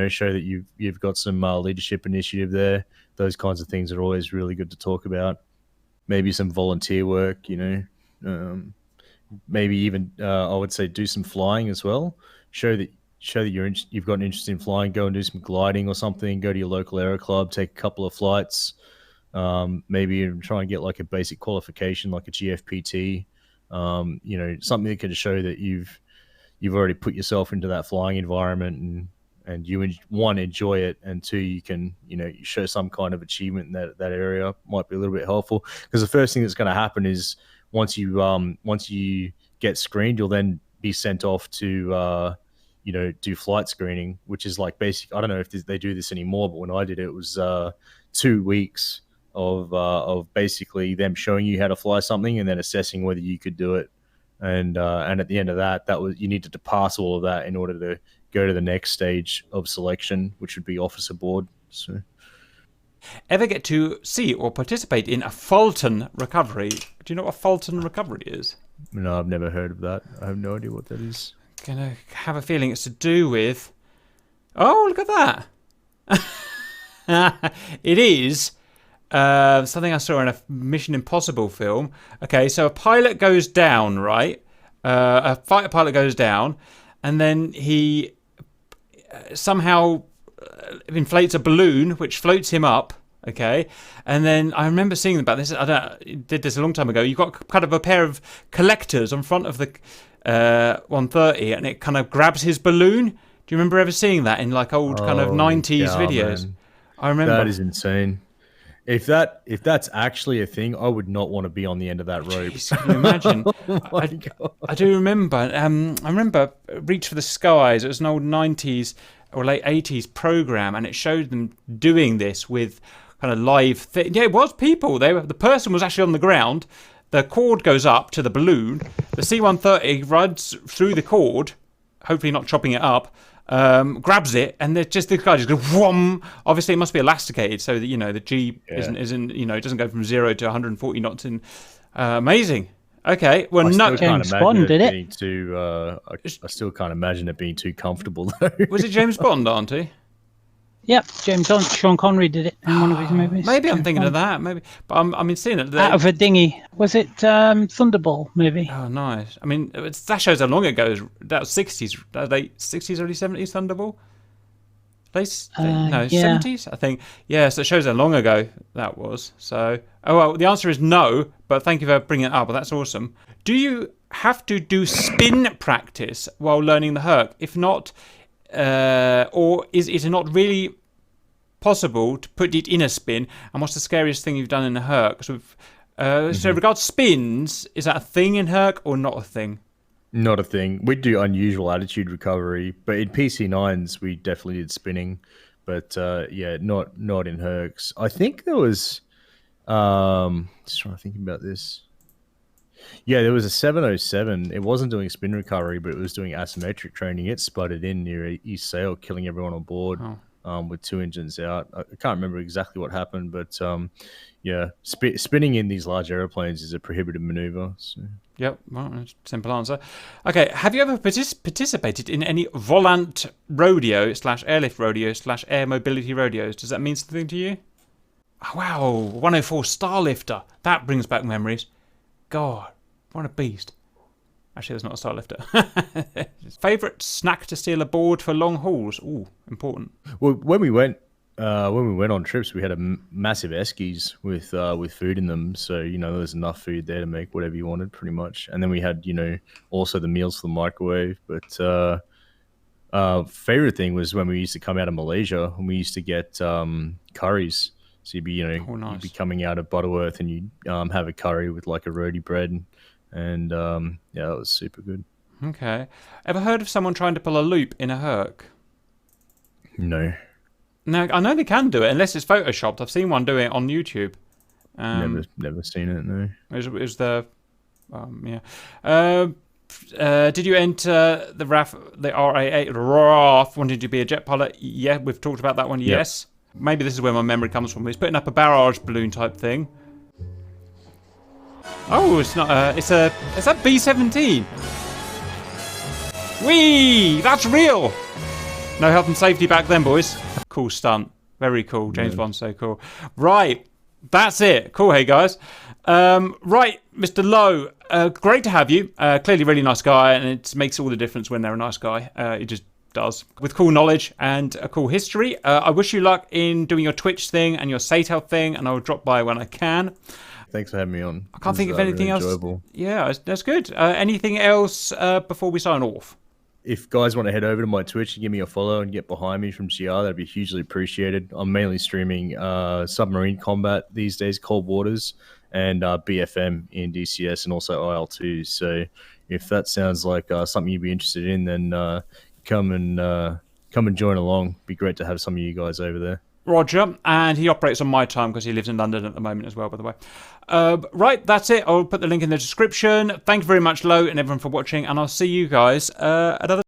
show that you've got some leadership initiative there. Those kinds of things are always really good to talk about. Maybe some volunteer work, maybe even, I would say, do some flying as well. Show that you've got an interest in flying. Go and do some gliding or something. Go to your local aero club, take a couple of flights. Maybe even try and get like a basic qualification, like a GFPT, something that can show that you've already put yourself into that flying environment and you, one, enjoy it, and two, you can, you show some kind of achievement in that area. Might be a little bit helpful, because the first thing that's going to happen is once you get screened, you'll then be sent off to, do flight screening, which is like basic. I don't know if they do this anymore, but when I did it, it was 2 weeks of basically them showing you how to fly something and then assessing whether you could do it. And at the end of that was, you needed to pass all of that in order to go to the next stage of selection, which would be officer board. So, ever get to see or participate in a Fulton recovery? Do you know what a Fulton recovery is? No, I've never heard of that. I have no idea what that is. Gonna have a feeling it's to do with... Oh, look at that! It is something I saw in a Mission Impossible film. Okay, so a pilot goes down, right? A fighter pilot goes down, and then he somehow inflates a balloon, which floats him up. Okay, and then I remember seeing about this. Did this a long time ago. You've got kind of a pair of collectors on front of the 130, and it kind of grabs his balloon. Do you remember ever seeing that in like old kind of 90s videos? Man. I remember. That is insane. If that's actually a thing, I would not want to be on the end of that rope. Jeez, can you imagine? I do remember. I remember Reach for the Skies. It was an old 90s or late 80s program, and it showed them doing this with kind of live. Yeah, it was people. The person was actually on the ground. The cord goes up to the balloon. The C-130 runs through the cord, hopefully not chopping it up. Grabs it, and the guy just goes whom. Obviously, it must be elasticated so that the G isn't it doesn't go from 0 to 140 knots in. Amazing. Okay, well, no, James Bond did it. I still can't imagine it being too comfortable though. Was it James Bond, Auntie? Yep, James Bond. Sean Connery did it in one of his movies. Maybe I'm thinking of that. Maybe, but I'm seeing it. Out of a dinghy. Was it Thunderball movie? Oh, nice. I mean, that shows how long ago. That was 60s, late 60s, early 70s. Thunderball. No, 70s, I think. Yeah, so it shows how long ago that was. So, the answer is no. But thank you for bringing it up. Well, that's awesome. Do you have to do spin practice while learning the Herc? If not. Or is it not really possible to put it in a spin? And what's the scariest thing you've done in a Herc? So regards spins, is that a thing in Herc or not a thing? Not a thing. We do unusual attitude recovery, but in PC9s we definitely did spinning. but yeah, not in Hercs. I think there was. Just trying to think about this. Yeah, there was a 707. It wasn't doing spin recovery, but it was doing asymmetric training. It sputtered in near East Sail, killing everyone on board. With 2 engines out. I can't remember exactly what happened, but yeah, spinning in these large aeroplanes is a prohibitive maneuver. So. Yep, well, simple answer. Okay, have you ever participated in any volant rodeo / airlift rodeo / air mobility rodeos? Does that mean something to you? Oh, wow, 104 Starlifter. That brings back memories. God, what a beast. Actually, that's not a Starlifter. Favourite snack to steal aboard for long hauls? Ooh, important. Well, when we went on trips, we had a massive esky's with food in them. So there was enough food there to make whatever you wanted, pretty much. And then we had also the meals for the microwave. But favorite thing was when we used to come out of Malaysia and we used to get curries. So you'd be nice. You'd be coming out of Butterworth and you'd have a curry with like a roti bread. And yeah, that was super good. Okay. Ever heard of someone trying to pull a loop in a Herc? No. No, I know they can do it unless it's photoshopped. I've seen one do it on YouTube. Never seen it. No. It was the yeah. Did you enter the RAAF, the RAAF, wanting to be a jet pilot? Yeah, we've talked about that one. Yep. Yes. Maybe this is where my memory comes from. He's putting up a barrage balloon type thing. Oh, it's not. Is that B-17? Whee! That's real. No health and safety back then, boys. Cool stunt. Very cool. James Bond's so cool. Right. That's it. Cool. Hey, guys. Right, Mr. Low. Great to have you. Clearly really nice guy, and it makes all the difference when they're a nice guy. It just does. With cool knowledge and a cool history. I wish you luck in doing your Twitch thing and your Satel thing, and I'll drop by when I can. Thanks for having me on. I can't think of anything else. Enjoyable. Yeah, that's good. Anything else before we sign off? If guys want to head over to my Twitch and give me a follow and get behind me from GR, that'd be hugely appreciated. I'm mainly streaming submarine combat these days, Cold Waters, and BFM in DCS and also IL2. So if that sounds like something you'd be interested in, then come and join along. Be great to have some of you guys over there. Roger, and he operates on my time because he lives in London at the moment as well, by the way. Right, that's it. I'll put the link in the description. Thank you very much, Lo, and everyone for watching, and I'll see you guys another